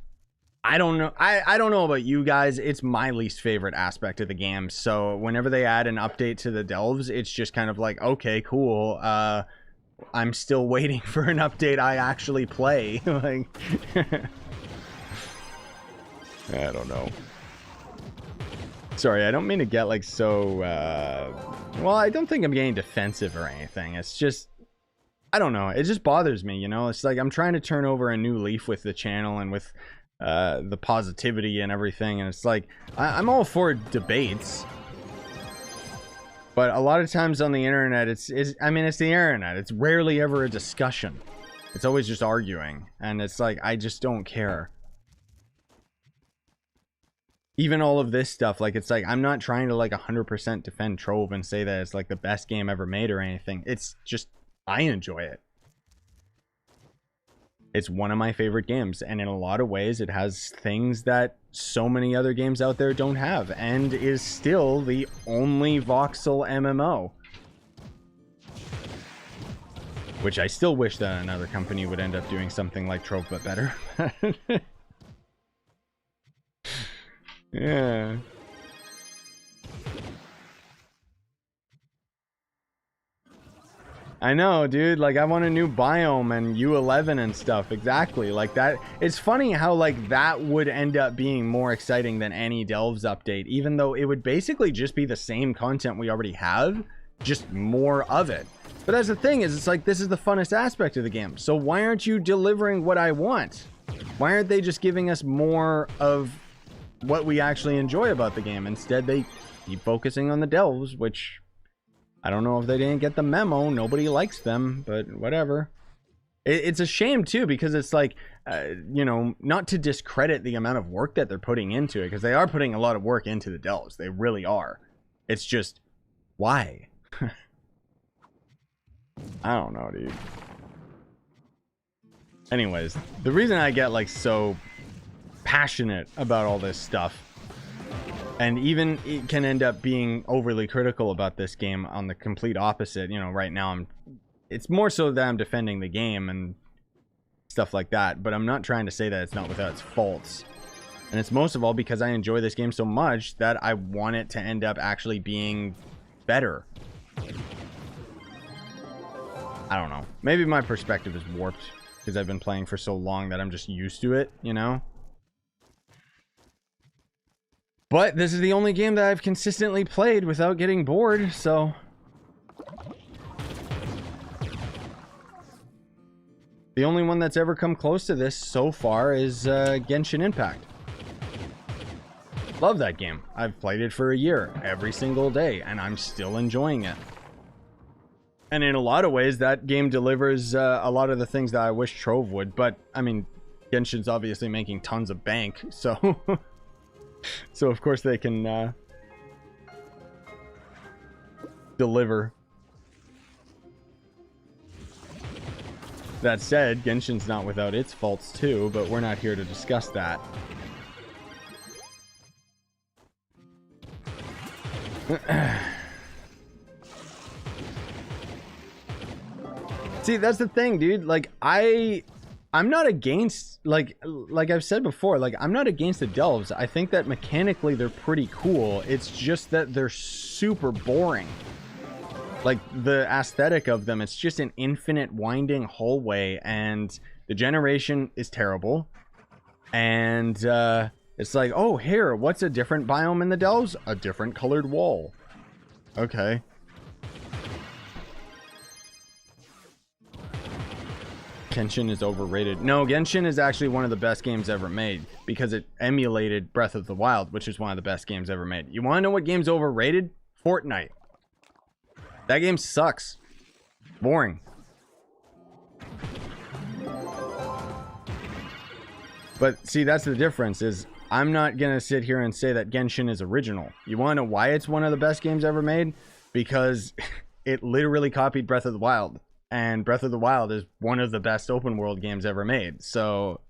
I don't know, I don't know about you guys, it's my least favorite aspect of the game. So whenever they add an update to the delves, it's just kind of like, okay, cool, I'm still waiting for an update I actually play. Like, I don't know. Sorry, I don't mean to get like so, well, I don't think I'm getting defensive or anything. It's just, I don't know. It just bothers me, you know? It's like I'm trying to turn over a new leaf with the channel and with the positivity and everything. And it's like, I'm all for debates. But a lot of times on the internet, I mean, it's the internet. It's rarely ever a discussion. It's always just arguing. And it's like, I just don't care. Even all of this stuff, like, it's like, I'm not trying to, like, 100% defend Trove and say that it's, like, the best game ever made or anything. It's just, I enjoy it. It's one of my favorite games, and in a lot of ways, it has things that so many other games out there don't have, and is still the only voxel MMO. Which I still wish that another company would end up doing something like Trove, but better. Yeah. I know, dude. Like, I want a new biome and U11 and stuff. Exactly. Like that. It's funny how, like, that would end up being more exciting than any Delves update, even though it would basically just be the same content we already have, just more of it. But that's the thing, is it's like, this is the funnest aspect of the game. So why aren't you delivering what I want? Why aren't they just giving us more of what we actually enjoy about the game? Instead, they keep focusing on the Delves, which, I don't know if they didn't get the memo. Nobody likes them, but whatever. It's a shame, too, because it's like, you know, not to discredit the amount of work that they're putting into it, because they are putting a lot of work into the Delves. They really are. It's just, why? I don't know, dude. Anyways, the reason I get, like, so passionate about all this stuff, and even it can end up being overly critical about this game on the complete opposite. You know, right now it's more so that I'm defending the game and stuff like that, but I'm not trying to say that it's not without its faults. And it's most of all because I enjoy this game so much that I want it to end up actually being better. I don't know. Maybe my perspective is warped because I've been playing for so long that I'm just used to it, you know? But this is the only game that I've consistently played without getting bored, so... The only one that's ever come close to this so far is Genshin Impact. Love that game. I've played it for a year, every single day, and I'm still enjoying it. And in a lot of ways, that game delivers a lot of the things that I wish Trove would. But, I mean, Genshin's obviously making tons of bank, so... So, of course, they can deliver. That said, Genshin's not without its faults, too, but we're not here to discuss that. See, that's the thing, dude. Like, I I'm not against, like I've said before, like I'm not against the delves. I think that mechanically they're pretty cool. It's just that they're super boring. Like the aesthetic of them, it's just an infinite winding hallway, and the generation is terrible. And it's like, oh, here, what's a different biome in the delves? A different colored wall. Okay. Genshin is overrated. No, Genshin is actually one of the best games ever made because it emulated Breath of the Wild, which is one of the best games ever made. You want to know what game's overrated? Fortnite. That game sucks. Boring. But see, that's the difference is I'm not going to sit here and say that Genshin is original. You want to know why it's one of the best games ever made? Because it literally copied Breath of the Wild. And Breath of the Wild is one of the best open world games ever made. So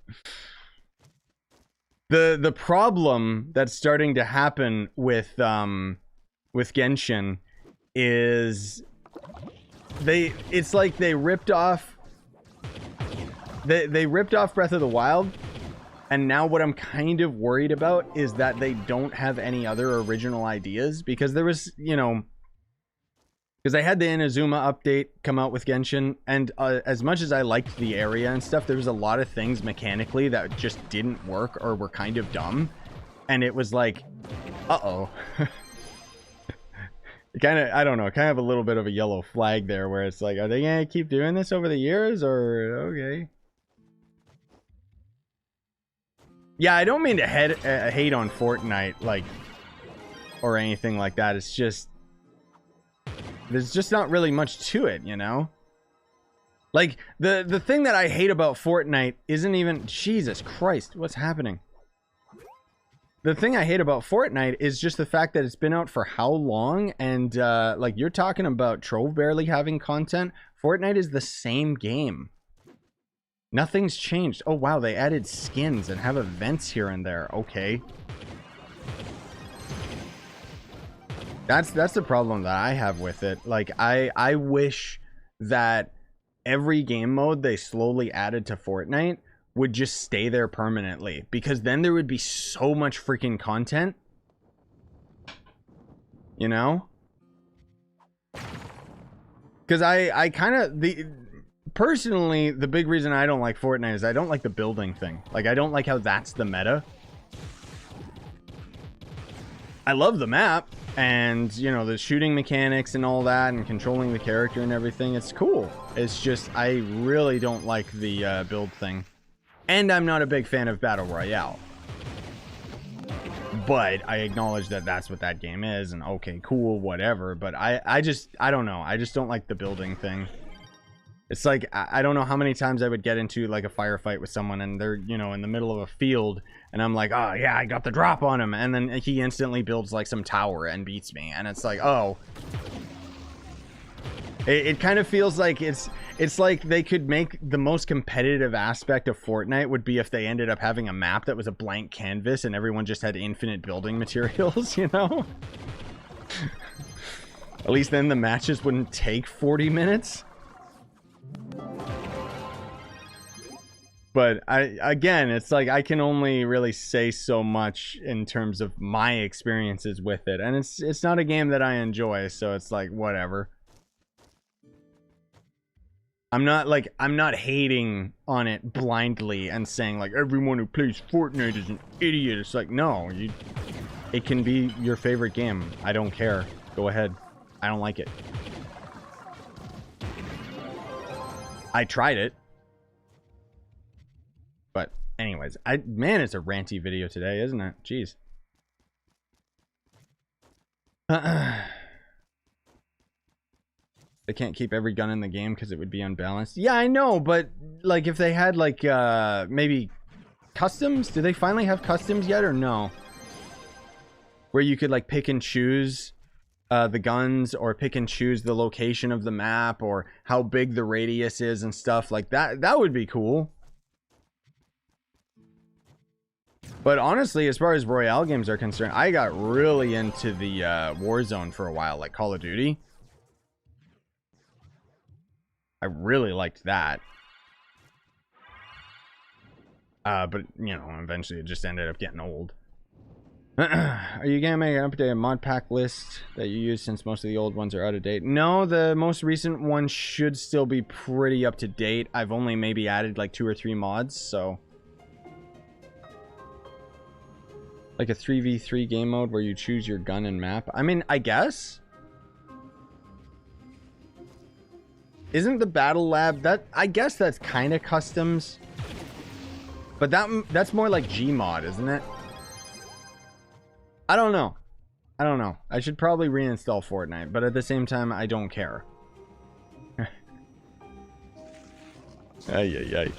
the problem that's starting to happen with Genshin is it's like they ripped off they ripped off Breath of the Wild, and now what I'm kind of worried about is that they don't have any other original ideas, because there was, you know, because I had the Inazuma update come out with Genshin, and as much as I liked the area and stuff, there was a lot of things mechanically that just didn't work or were kind of dumb. And it was like, uh-oh. Kind of, I don't know, kind of a little bit of a yellow flag there where it's like, are they going to keep doing this over the years, or okay? Yeah, I don't mean to hate on Fortnite, like, or anything like that. It's just, there's just not really much to it, you know? Like, the thing that I hate about Fortnite isn't even... Jesus Christ, what's happening? The thing I hate about Fortnite is just the fact that it's been out for how long, and, like, you're talking about Trove barely having content. Fortnite is the same game. Nothing's changed. Oh, wow, they added skins and have events here and there. Okay. That's the problem that I have with it. Like, I wish that every game mode they slowly added to Fortnite would just stay there permanently, because then there would be so much freaking content. You know? Because I kind of... Personally, the big reason I don't like Fortnite is I don't like the building thing. Like, I don't like how that's the meta. I love the map. And, you know, the shooting mechanics and all that, and controlling the character and everything, it's cool. It's just, I really don't like the build thing. And I'm not a big fan of Battle Royale. But I acknowledge that that's what that game is, and okay, cool, whatever. But I don't know. I just don't like the building thing. It's like, I don't know how many times I would get into, like, a firefight with someone, and they're, you know, in the middle of a field, and I'm like, oh, yeah, I got the drop on him, and then he instantly builds, like, some tower and beats me, and it's like, oh. It kind of feels like it's like they could make the most competitive aspect of Fortnite would be if they ended up having a map that was a blank canvas, and everyone just had infinite building materials, you know? At least then the matches wouldn't take 40 minutes. But again, it's like I can only really say so much in terms of my experiences with it, and it's not a game that I enjoy, so it's like whatever. I'm not hating on it blindly and saying like everyone who plays Fortnite is an idiot. It's like, no, it can be your favorite game. I don't care. Go ahead. I don't like it. I tried it. But anyways, man, it's a ranty video today, isn't it? Jeez. They can't keep every gun in the game because it would be unbalanced. Yeah, I know, but like if they had like maybe customs, do they finally have customs yet or no? Where you could like pick and choose the guns, or pick and choose the location of the map, or how big the radius is and stuff like that. That would be cool. But honestly, as far as Royale games are concerned, I got really into the Warzone for a while, like Call of Duty. I really liked that. But, you know, eventually it just ended up getting old. Are you gonna make an updated mod pack list that you use since most of the old ones are out of date? No, the most recent one should still be pretty up to date. I've only maybe added like 2 or 3 mods, so... Like a 3v3 game mode where you choose your gun and map. I mean, I guess. Isn't the battle lab that? I guess that's kind of customs. But that's more like Gmod, isn't it? I don't know. I don't know. I should probably reinstall Fortnite, but at the same time, I don't care. Ay, ay, ay.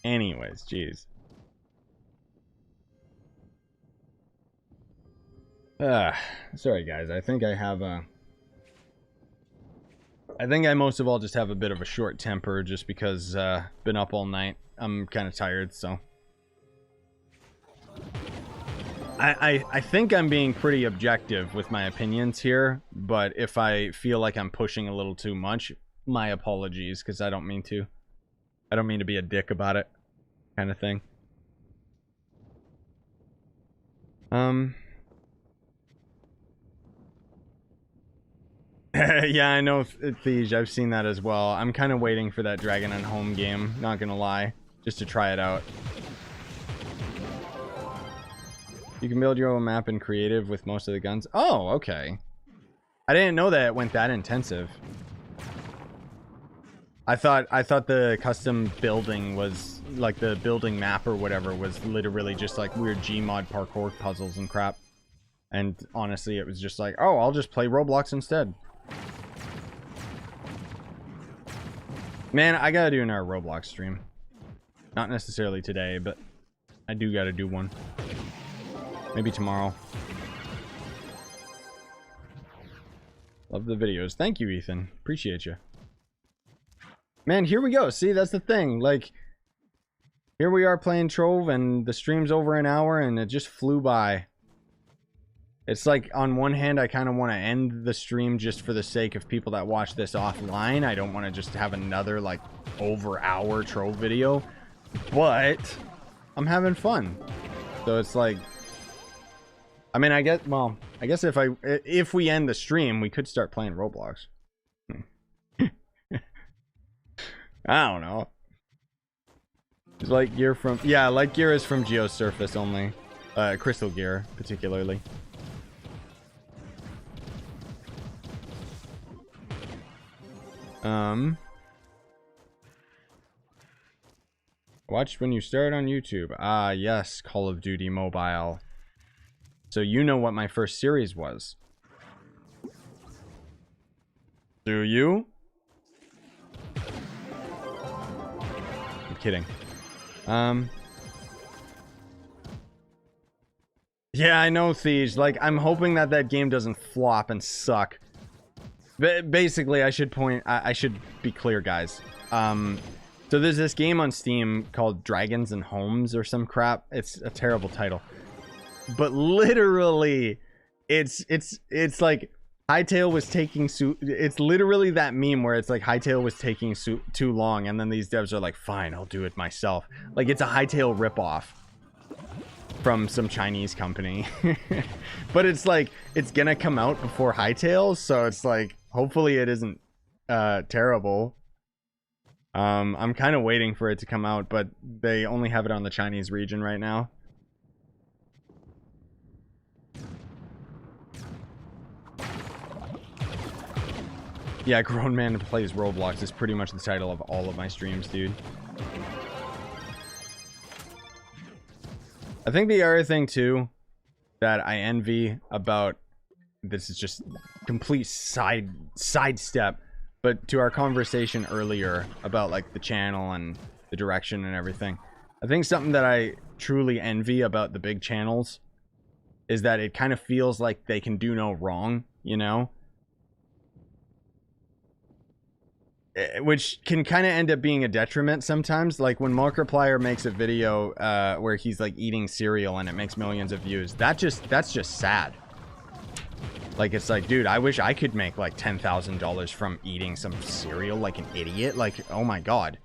Anyways, jeez. Sorry guys, I think I have a... I think I most of all just have a bit of a short temper just because been up all night. I'm kind of tired, so... I think I'm being pretty objective with my opinions here, but if I feel like I'm pushing a little too much, my apologies, because I don't mean to. I don't mean to be a dick about it, kind of thing. Yeah, I know, Thiege, I've seen that as well. I'm kind of waiting for that Dragon and Home game, not gonna lie, just to try it out. You can build your own map in creative with most of the guns. Oh, okay. I didn't know that it went that intensive. I thought the custom building was like the building map or whatever was literally just like weird Gmod parkour puzzles and crap. And honestly, it was just like, oh, I'll just play Roblox instead. Man, I gotta do another Roblox stream. Not necessarily today, but I do gotta do one. Maybe tomorrow. Love the videos. Thank you, Ethan. Appreciate you. Man, here we go. See, that's the thing. Like, here we are playing Trove, and the stream's over an hour, and it just flew by. It's like, on one hand, I kind of want to end the stream just for the sake of people that watch this offline. I don't want to just have another, like, over-hour Trove video. But, I'm having fun. So it's like... I mean, I guess, well, I guess if we end the stream, we could start playing Roblox. I don't know. It's Light Gear from... Yeah, Light Gear is from Geosurface only. Crystal Gear, particularly. Watch when you start on YouTube. Ah, yes, Call of Duty Mobile. So you know what my first series was. Do you? I'm kidding. Yeah, I know, Thiege. Like, I'm hoping that that game doesn't flop and suck. Basically, I should be clear, guys. So there's this game on Steam called Dragons and Homes or some crap. It's a terrible title. But literally, it's like Hytale was taking it's literally that meme where it's like Hytale was taking too long, and then these devs are like, fine, I'll do it myself. Like, it's a Hytale ripoff from some Chinese company. But it's like, it's gonna come out before Hytale, so it's like, hopefully it isn't terrible. I'm kind of waiting for it to come out, but they only have it on the Chinese region right now. Yeah, Grown Man Plays Roblox is pretty much the title of all of my streams, dude. I think the other thing, too, that I envy about... This is just complete sidestep, but to our conversation earlier about, like, the channel and the direction and everything. I think something that I truly envy about the big channels is that it kind of feels like they can do no wrong, you know? Which can kind of end up being a detriment sometimes. Like when Markiplier makes a video where he's like eating cereal and it makes millions of views. That's just sad. Like, it's like, dude, I wish I could make like $10,000 from eating some cereal like an idiot. Like, oh my god.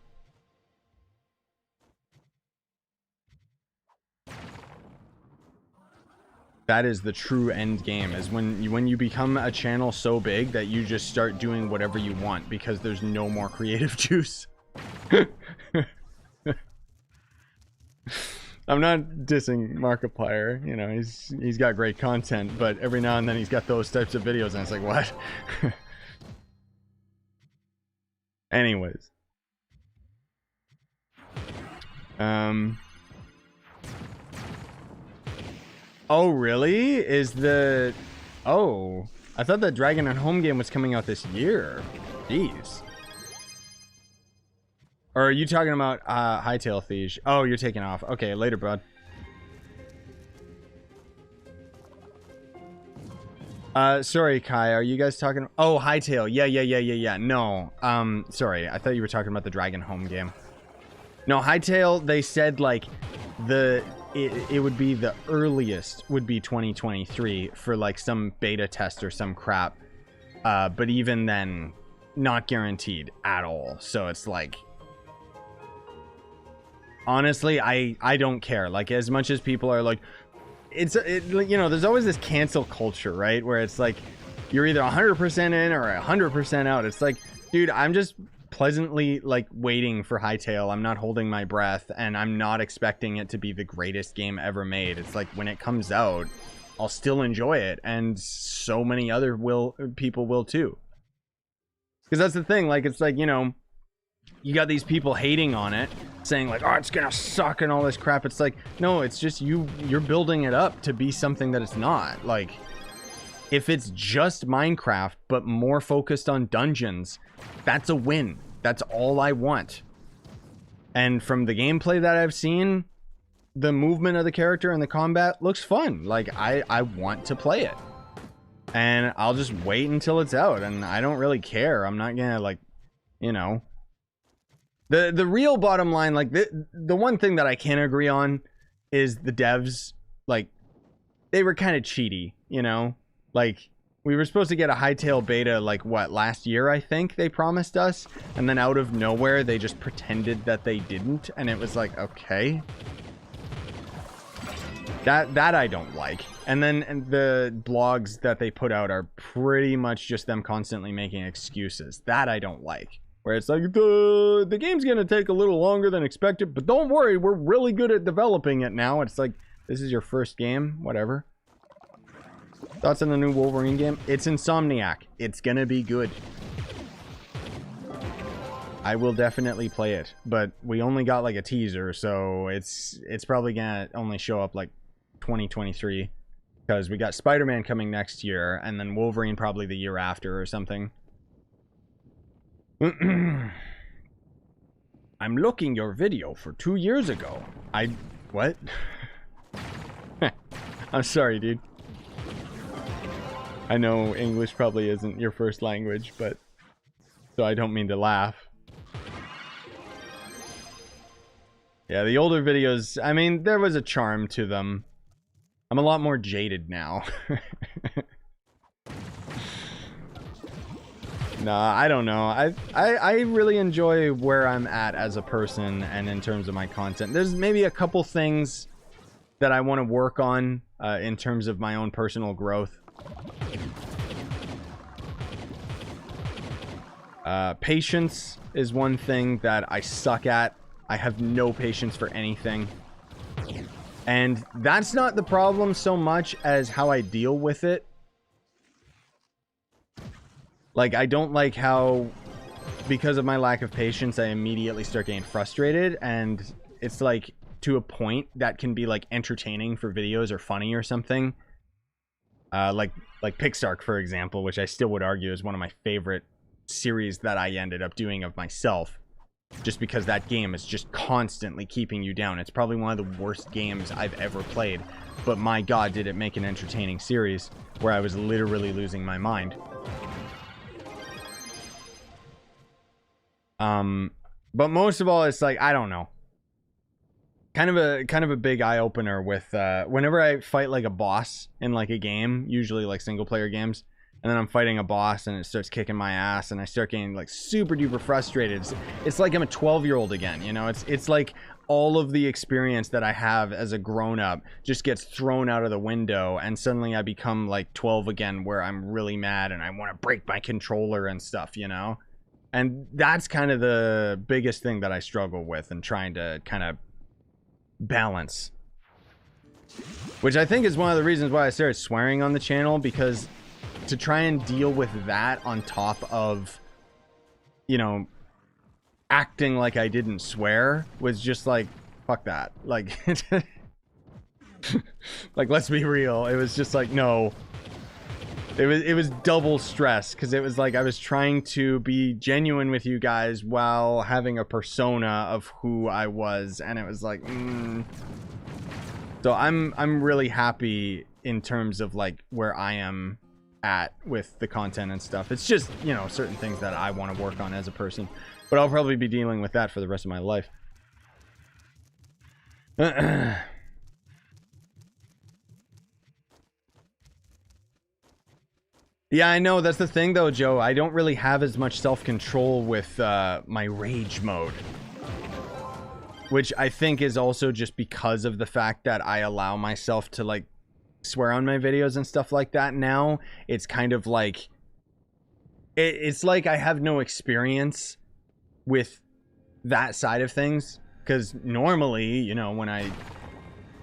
That is the true end game, is when you become a channel so big that you just start doing whatever you want because there's no more creative juice. I'm not dissing Markiplier, you know, he's got great content, but every now and then he's got those types of videos and it's like, what? Anyways. Oh, really? Is the... Oh, I thought the Dragon at Home game was coming out this year. Jeez. Or are you talking about Hightail Thiege? Oh, you're taking off. Okay, later, bud. Sorry, Kai. Are you guys talking... Oh, Hightail. Yeah. No. Sorry. I thought you were talking about the Dragon Home game. No, Hightail, they said, like, it would be the earliest would be 2023 for, like, some beta test or some crap. But even then, not guaranteed at all. So it's like... Honestly, I don't care. Like, as much as people are like... you know, there's always this cancel culture, right? Where it's like, you're either 100% in or 100% out. It's like, dude, I'm just pleasantly, like, waiting for Hightail. I'm not holding my breath, and I'm not expecting it to be the greatest game ever made. It's like, when it comes out, I'll still enjoy it, and so many other people will too. Because that's the thing, like, it's like, you know, you got these people hating on it, saying like, oh, it's gonna suck and all this crap. It's like, no, it's just you're building it up to be something that it's not. Like, if it's just Minecraft but more focused on dungeons, that's a win. That's all I want. And from the gameplay that I've seen, the movement of the character and the combat looks fun. Like, I want to play it, and I'll just wait until it's out, and I don't really care. I'm not gonna, like, you know, the real bottom line, like, the one thing that I can agree on is the devs, like, they were kind of cheaty, you know? Like, we were supposed to get a Hightail beta, like, what, last year, I think they promised us, and then out of nowhere, they just pretended that they didn't, and it was like, okay. That I don't like. And then the blogs that they put out are pretty much just them constantly making excuses. That I don't like. Where it's like, the game's gonna take a little longer than expected, but don't worry, we're really good at developing it now. It's like, this is your first game, whatever. Thoughts on the new Wolverine game? It's Insomniac. It's gonna be good. I will definitely play it, but we only got like a teaser, so it's probably gonna only show up like 2023, because we got Spider-Man coming next year, and then Wolverine probably the year after or something. I'm looking your video for 2 years ago. What? I'm sorry, dude. I know English probably isn't your first language, but so I don't mean to laugh. Yeah, the older videos, I mean, there was a charm to them. I'm a lot more jaded now. Nah, I don't know. I really enjoy where I'm at as a person and in terms of my content. There's maybe a couple things that I want to work on in terms of my own personal growth. Patience is one thing that I suck at. I have no patience for anything. And that's not the problem so much as how I deal with it. Like, I don't like how, because of my lack of patience, I immediately start getting frustrated, and it's like, to a point that can be like entertaining for videos or funny or something. Like Pixark, for example, which I still would argue is one of my favorite series that I ended up doing of myself, just because that game is just constantly keeping you down. It's probably one of the worst games I've ever played, but my god, did it make an entertaining series where I was literally losing my mind. But most of all, it's like, I don't know. kind of a big eye opener with whenever I fight like a boss in like a game, usually like single player games, and then I'm fighting a boss and it starts kicking my ass and I start getting like super duper frustrated. It's like I'm a 12-year-old again, you know. It's like all of the experience that I have as a grown-up just gets thrown out of the window, and suddenly I become like 12 again, where I'm really mad and I want to break my controller and stuff, you know. And that's kind of the biggest thing that I struggle with and trying to kind of balance, which I think is one of the reasons why I started swearing on the channel, because to try and deal with that on top of, you know, acting like I didn't swear was just like, fuck that. Like, like, let's be real. It was just like, no. It was double stress, because it was like I was trying to be genuine with you guys while having a persona of who I was, and it was like, So I'm really happy in terms of like where I am at with the content and stuff. It's just, you know, certain things that I want to work on as a person, but I'll probably be dealing with that for the rest of my life. Yeah, I know. That's the thing, though, Joe. I don't really have as much self-control with my rage mode, which I think is also just because of the fact that I allow myself to, like, swear on my videos and stuff like that now. It's kind of like... It's like I have no experience with that side of things, because normally, you know, when I...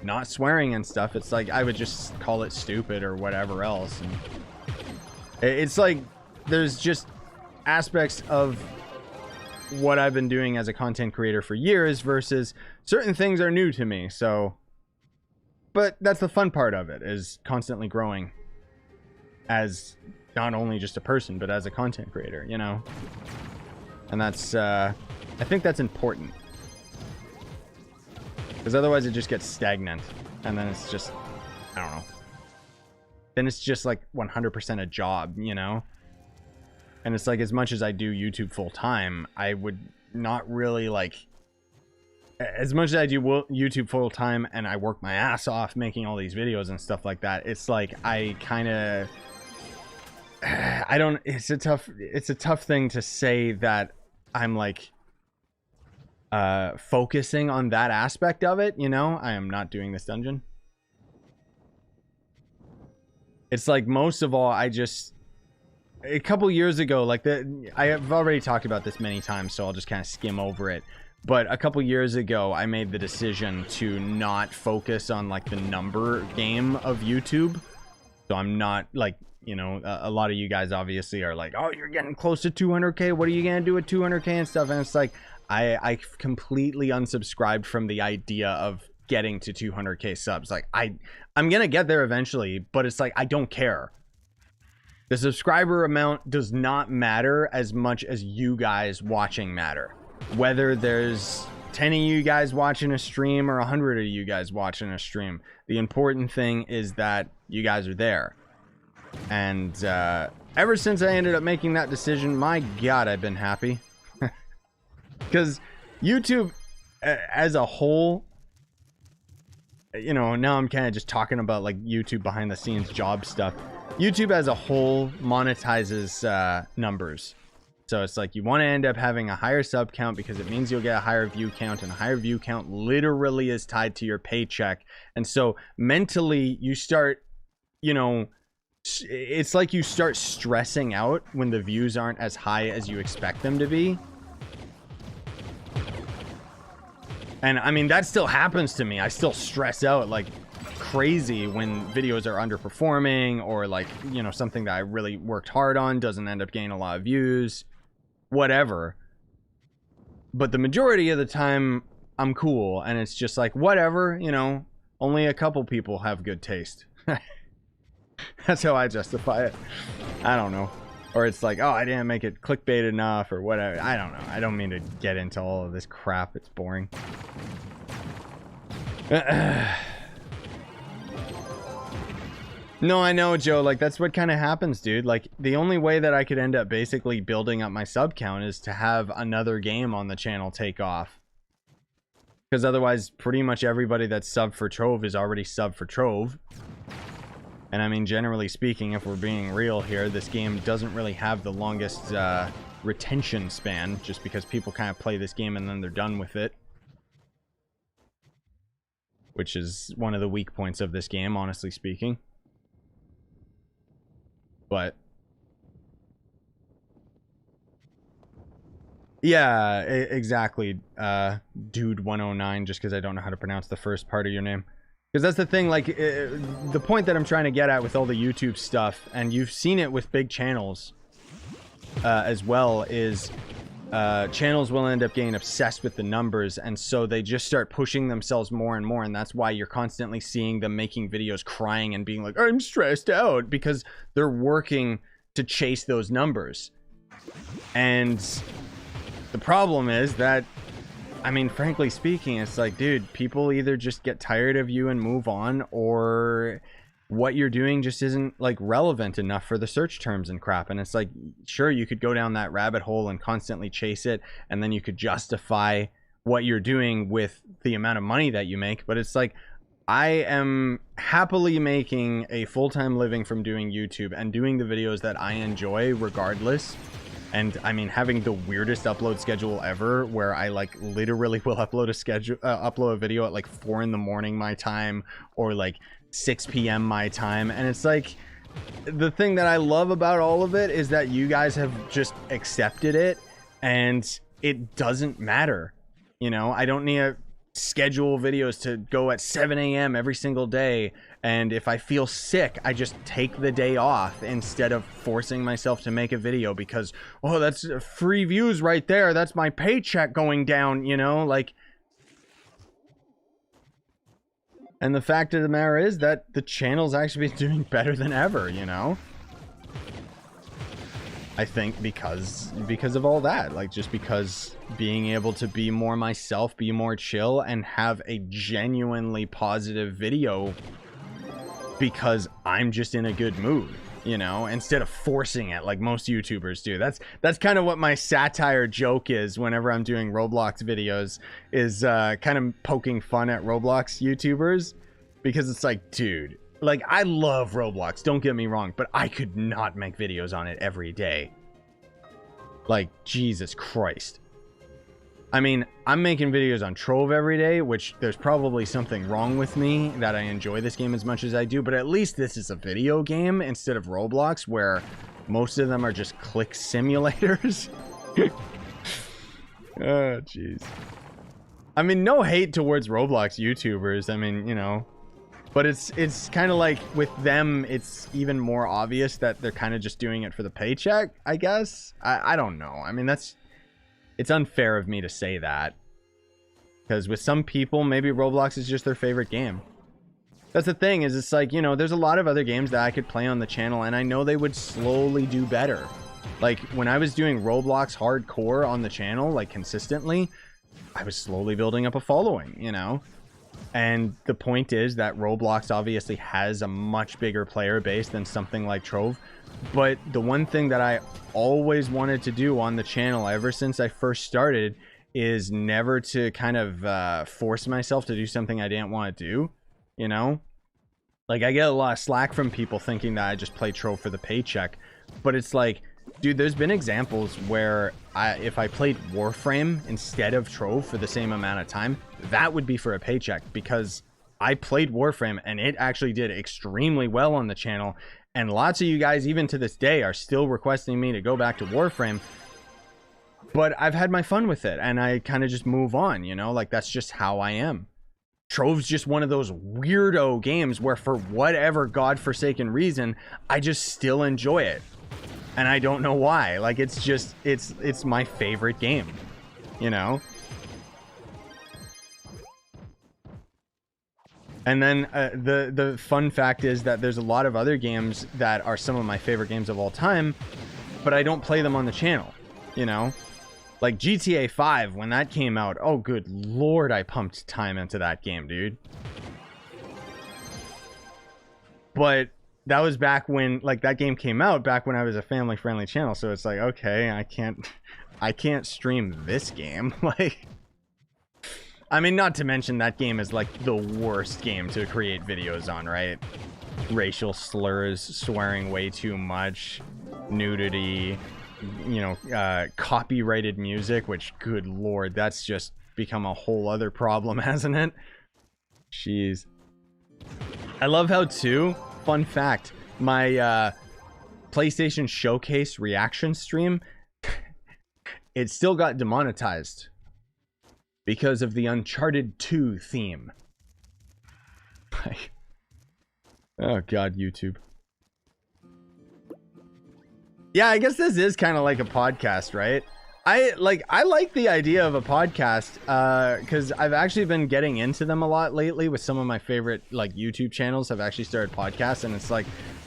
not swearing and stuff, it's like I would just call it stupid or whatever else, and... It's like there's just aspects of what I've been doing as a content creator for years versus certain things are new to me. So, but that's the fun part of it, is constantly growing as not only just a person, but as a content creator, you know? And that's, I think that's important, because otherwise it just gets stagnant, and then it's just, I don't know. Then it's just like 100% a job, you know? And it's like, as much as I do YouTube full time, I would not really like, as much as I do YouTube full time and I work my ass off making all these videos and stuff like that, it's like I kind of, I don't, it's a tough thing to say that I'm like focusing on that aspect of it, you know? I am not doing this dungeon. It's like, most of all, I just, a couple years ago, like, I have already talked about this many times, so I'll just kind of skim over it. But a couple years ago, I made the decision to not focus on, like, the number game of YouTube. So I'm not, like, you know, a lot of you guys obviously are like, oh, you're getting close to 200K. What are you going to do with 200K and stuff? And it's like, I completely unsubscribed from the idea of getting to 200K subs. Like, I'm gonna get there eventually, but it's like, I don't care. The subscriber amount does not matter as much as you guys watching matter. Whether there's 10 of you guys watching a stream or 100 of you guys watching a stream, the important thing is that you guys are there. And ever since I ended up making that decision, my God, I've been happy. Because YouTube as a whole, you know, now I'm kind of just talking about like YouTube behind the scenes job stuff. YouTube as a whole monetizes numbers. So it's like, you want to end up having a higher sub count because it means you'll get a higher view count, and a higher view count literally is tied to your paycheck. And so mentally you start, you know, it's like you start stressing out when the views aren't as high as you expect them to be. And I mean, that still happens to me. I still stress out like crazy when videos are underperforming, or like, you know, something that I really worked hard on doesn't end up getting a lot of views, whatever. But the majority of the time I'm cool, and it's just like, whatever, you know, only a couple people have good taste. That's how I justify it. I don't know. Or it's like, oh, I didn't make it clickbait enough, or whatever. I don't know. I don't mean to get into all of this crap. It's boring. No, I know, Joe. Like, that's what kind of happens, dude. Like, the only way that I could end up basically building up my sub count is to have another game on the channel take off. Because otherwise, pretty much everybody that's subbed for Trove is already subbed for Trove. And I mean, generally speaking, if we're being real here, this game doesn't really have the longest retention span, just because people kind of play this game and then they're done with it. Which is one of the weak points of this game, honestly speaking. But yeah, exactly. Dude 109, just because I don't know how to pronounce the first part of your name. Because that's the thing, like, the point that I'm trying to get at with all the YouTube stuff, and you've seen it with big channels as well, is channels will end up getting obsessed with the numbers, and so they just start pushing themselves more and more, and that's why you're constantly seeing them making videos crying and being like, I'm stressed out, because they're working to chase those numbers. And the problem is that, I mean, frankly speaking, it's like, dude, people either just get tired of you and move on, or what you're doing just isn't, like, relevant enough for the search terms and crap. And it's like, sure, you could go down that rabbit hole and constantly chase it, and then you could justify what you're doing with the amount of money that you make. But it's like, I am happily making a full-time living from doing YouTube and doing the videos that I enjoy regardless. And I mean, having the weirdest upload schedule ever, where I like literally will upload a video at like 4 in the morning my time, or like 6 p.m. my time. And it's like, the thing that I love about all of it is that you guys have just accepted it, and it doesn't matter. You know, I don't need to schedule videos to go at 7 a.m. every single day. And if I feel sick, I just take the day off instead of forcing myself to make a video because, oh, that's free views right there. That's my paycheck going down, you know, like. And the fact of the matter is that the channel's actually been doing better than ever, you know. I think because of all that, like, just because being able to be more myself, be more chill, and have a genuinely positive video because I'm just in a good mood, you know, instead of forcing it like most YouTubers do. That's kind of what my satire joke is whenever I'm doing Roblox videos, is kind of poking fun at Roblox YouTubers, because it's like, dude, like, I love Roblox, don't get me wrong, but I could not make videos on it every day. Like, Jesus Christ. I mean, I'm making videos on Trove every day, which there's probably something wrong with me that I enjoy this game as much as I do, but at least this is a video game instead of Roblox, where most of them are just click simulators. Oh, jeez. I mean, no hate towards Roblox YouTubers. I mean, you know, but it's kind of like with them, it's even more obvious that they're kind of just doing it for the paycheck, I guess. I don't know. I mean, it's unfair of me to say that, because with some people, maybe Roblox is just their favorite game. That's the thing, is it's like, you know, there's a lot of other games that I could play on the channel, and I know they would slowly do better. Like, when I was doing Roblox hardcore on the channel, like, consistently, I was slowly building up a following, you know? And the point is that Roblox obviously has a much bigger player base than something like Trove. But the one thing that I always wanted to do on the channel ever since I first started is never to kind of force myself to do something I didn't want to do, you know? Like, I get a lot of slack from people thinking that I just play Trove for the paycheck. But it's like, dude, there's been examples where if I played Warframe instead of Trove for the same amount of time, that would be for a paycheck, because I played Warframe and it actually did extremely well on the channel. And lots of you guys, even to this day, are still requesting me to go back to Warframe. But I've had my fun with it, and I kind of just move on, you know? Like, that's just how I am. Trove's just one of those weirdo games where, for whatever godforsaken reason, I just still enjoy it. And I don't know why. Like, it's just, it's my favorite game, you know? And then the fun fact is that there's a lot of other games that are some of my favorite games of all time, but I don't play them on the channel, you know? Like GTA 5, when that came out, oh good lord, I pumped time into that game, dude. But that was back when, like, that game came out back when I was a family-friendly channel, so it's like, okay, I can't stream this game. Like, I mean, not to mention that game is like the worst game to create videos on, right? Racial slurs, swearing way too much, nudity, you know, copyrighted music, which, good lord, that's just become a whole other problem, hasn't it? Jeez. I love how, too, fun fact, my PlayStation Showcase reaction stream, it still got demonetized because of the Uncharted 2 theme. Like, oh god, YouTube. Yeah, I guess this is kind of like a podcast, right? I like the idea of a podcast because I've actually been getting into them a lot lately with some of my favorite like YouTube channels have actually started podcasts, and it's like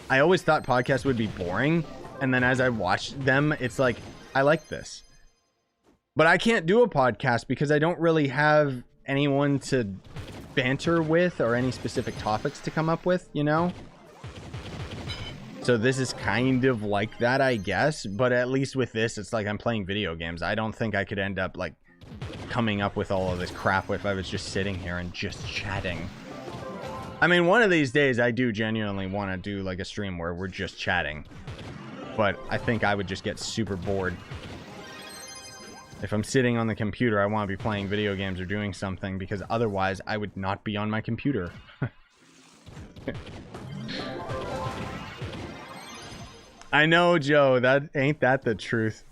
I always thought podcasts would be boring, and then as I watched them, it's like I like this. But I can't do a podcast because I don't really have anyone to banter with or any specific topics to come up with, you know? So this is kind of like that, I guess. But at least with this, it's like I'm playing video games. I don't think I could end up like coming up with all of this crap if I was just sitting here and just chatting. I mean, one of these days I do genuinely want to do like a stream where we're just chatting. But I think I would just get super bored. If I'm sitting on the computer, I want to be playing video games or doing something, because otherwise I would not be on my computer. I know, Joe, ain't that the truth?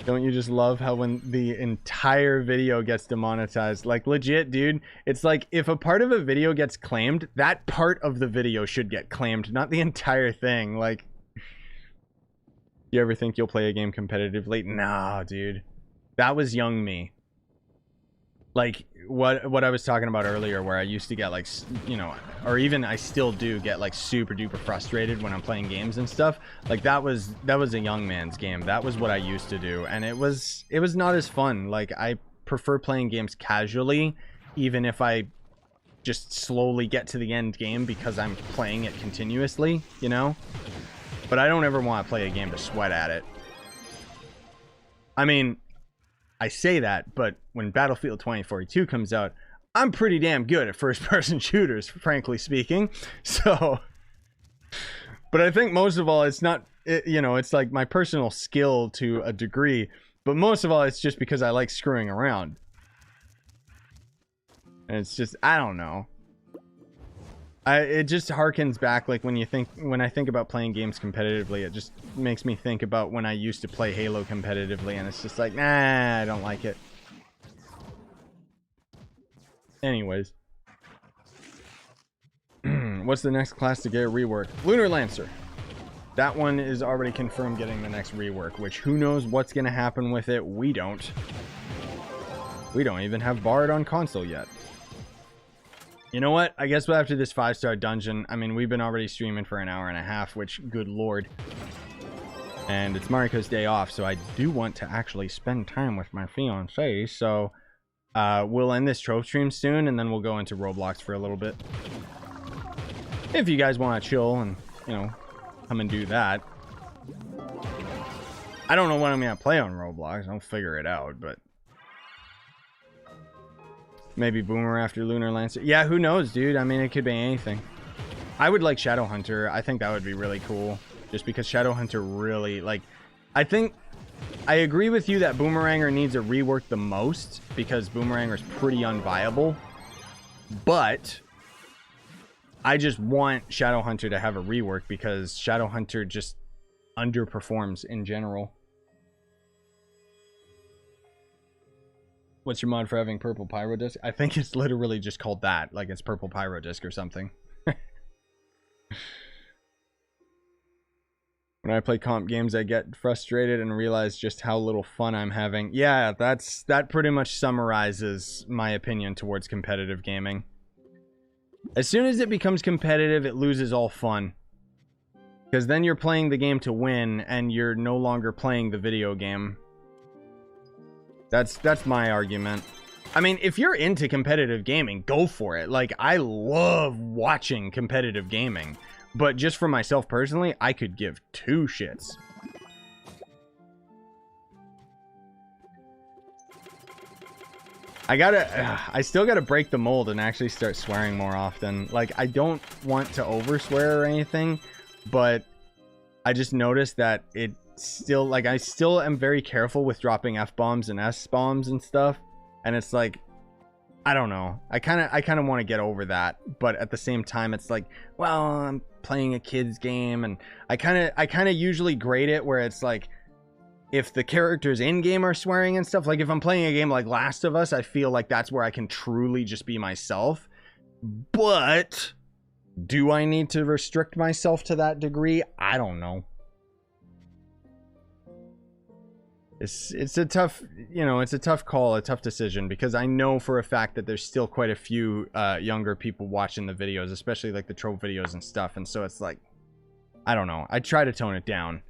Don't you just love how when the entire video gets demonetized? Like, legit, dude, it's like if a part of a video gets claimed, that part of the video should get claimed, not the entire thing. Like, you ever think you'll play a game competitively? Nah, dude. That was young me. Like, what I was talking about earlier, where I used to get, like, you know, or even I still do get, like, super duper frustrated when I'm playing games and stuff. Like, that was a young man's game. That was what I used to do. And it was not as fun. Like, I prefer playing games casually, even if I just slowly get to the end game because I'm playing it continuously, you know? But I don't ever want to play a game to sweat at it. I mean, I say that, but when Battlefield 2042 comes out, I'm pretty damn good at first-person shooters, frankly speaking. So, but I think most of all, it's not, you know, it's like my personal skill to a degree, but most of all, it's just because I like screwing around. And it's just, I don't know. It just harkens back, like when I think about playing games competitively, it just makes me think about when I used to play Halo competitively, and it's just like, nah, I don't like it. Anyways. What's the next class to get a rework? Lunar Lancer. That one is already confirmed getting the next rework, which who knows what's going to happen with it. We don't. We don't even have Bard on console yet. You know what? I guess after this 5-star dungeon, I mean, we've been already streaming for an hour and a half, which, good lord. And it's Mariko's day off, so I do want to actually spend time with my fiancée. So, we'll end this Trove stream soon, and then we'll go into Roblox for a little bit. If you guys want to chill and, you know, come and do that. I don't know what I'm going to play on Roblox. I'll figure it out, but... Maybe Boomer after Lunar Lancer. Yeah, who knows, dude? I mean, it could be anything. I would like Shadowhunter. I think that would be really cool. Just because Shadowhunter really, like... I think... I agree with you that Boomeranger needs a rework the most. Because Boomeranger is pretty unviable. But... I just want Shadowhunter to have a rework. Because Shadowhunter just underperforms in general. What's your mod for having purple pyro disc? I think it's literally just called that. Like it's purple pyro disc or something. When I play comp games, I get frustrated and realize just how little fun I'm having. Yeah, that pretty much summarizes my opinion towards competitive gaming. As soon as it becomes competitive, it loses all fun. Because then you're playing the game to win, and you're no longer playing the video game. That's my argument. I mean, if you're into competitive gaming, go for it. Like, I love watching competitive gaming. But just for myself personally, I could give two shits. I still gotta break the mold and actually start swearing more often. Like, I don't want to over swear or anything, but I just noticed that it still, like, I still am very careful with dropping F-bombs and S-bombs and stuff. And it's like, I don't know. I kind of want to get over that, but at the same time, it's like, well, I'm playing a kid's game, and I kind of usually grade it where it's like, if the characters in game are swearing and stuff, like if I'm playing a game like Last of Us, I feel like that's where I can truly just be myself. But do I need to restrict myself to that degree? I don't know. It's a tough, you know, it's a tough call, a tough decision, because I know for a fact that there's still quite a few younger people watching the videos, especially like the Trove videos and stuff. And so it's like, I don't know. I try to tone it down,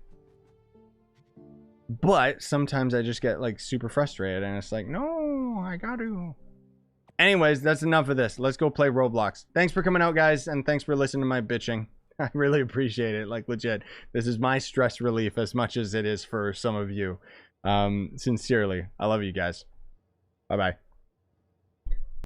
but sometimes I just get like super frustrated and it's like, no, I got to. Anyways, that's enough of this. Let's go play Roblox. Thanks for coming out, guys, and thanks for listening to my bitching. I really appreciate it. Like, legit, this is my stress relief as much as it is for some of you. Sincerely, I love you guys. Bye bye.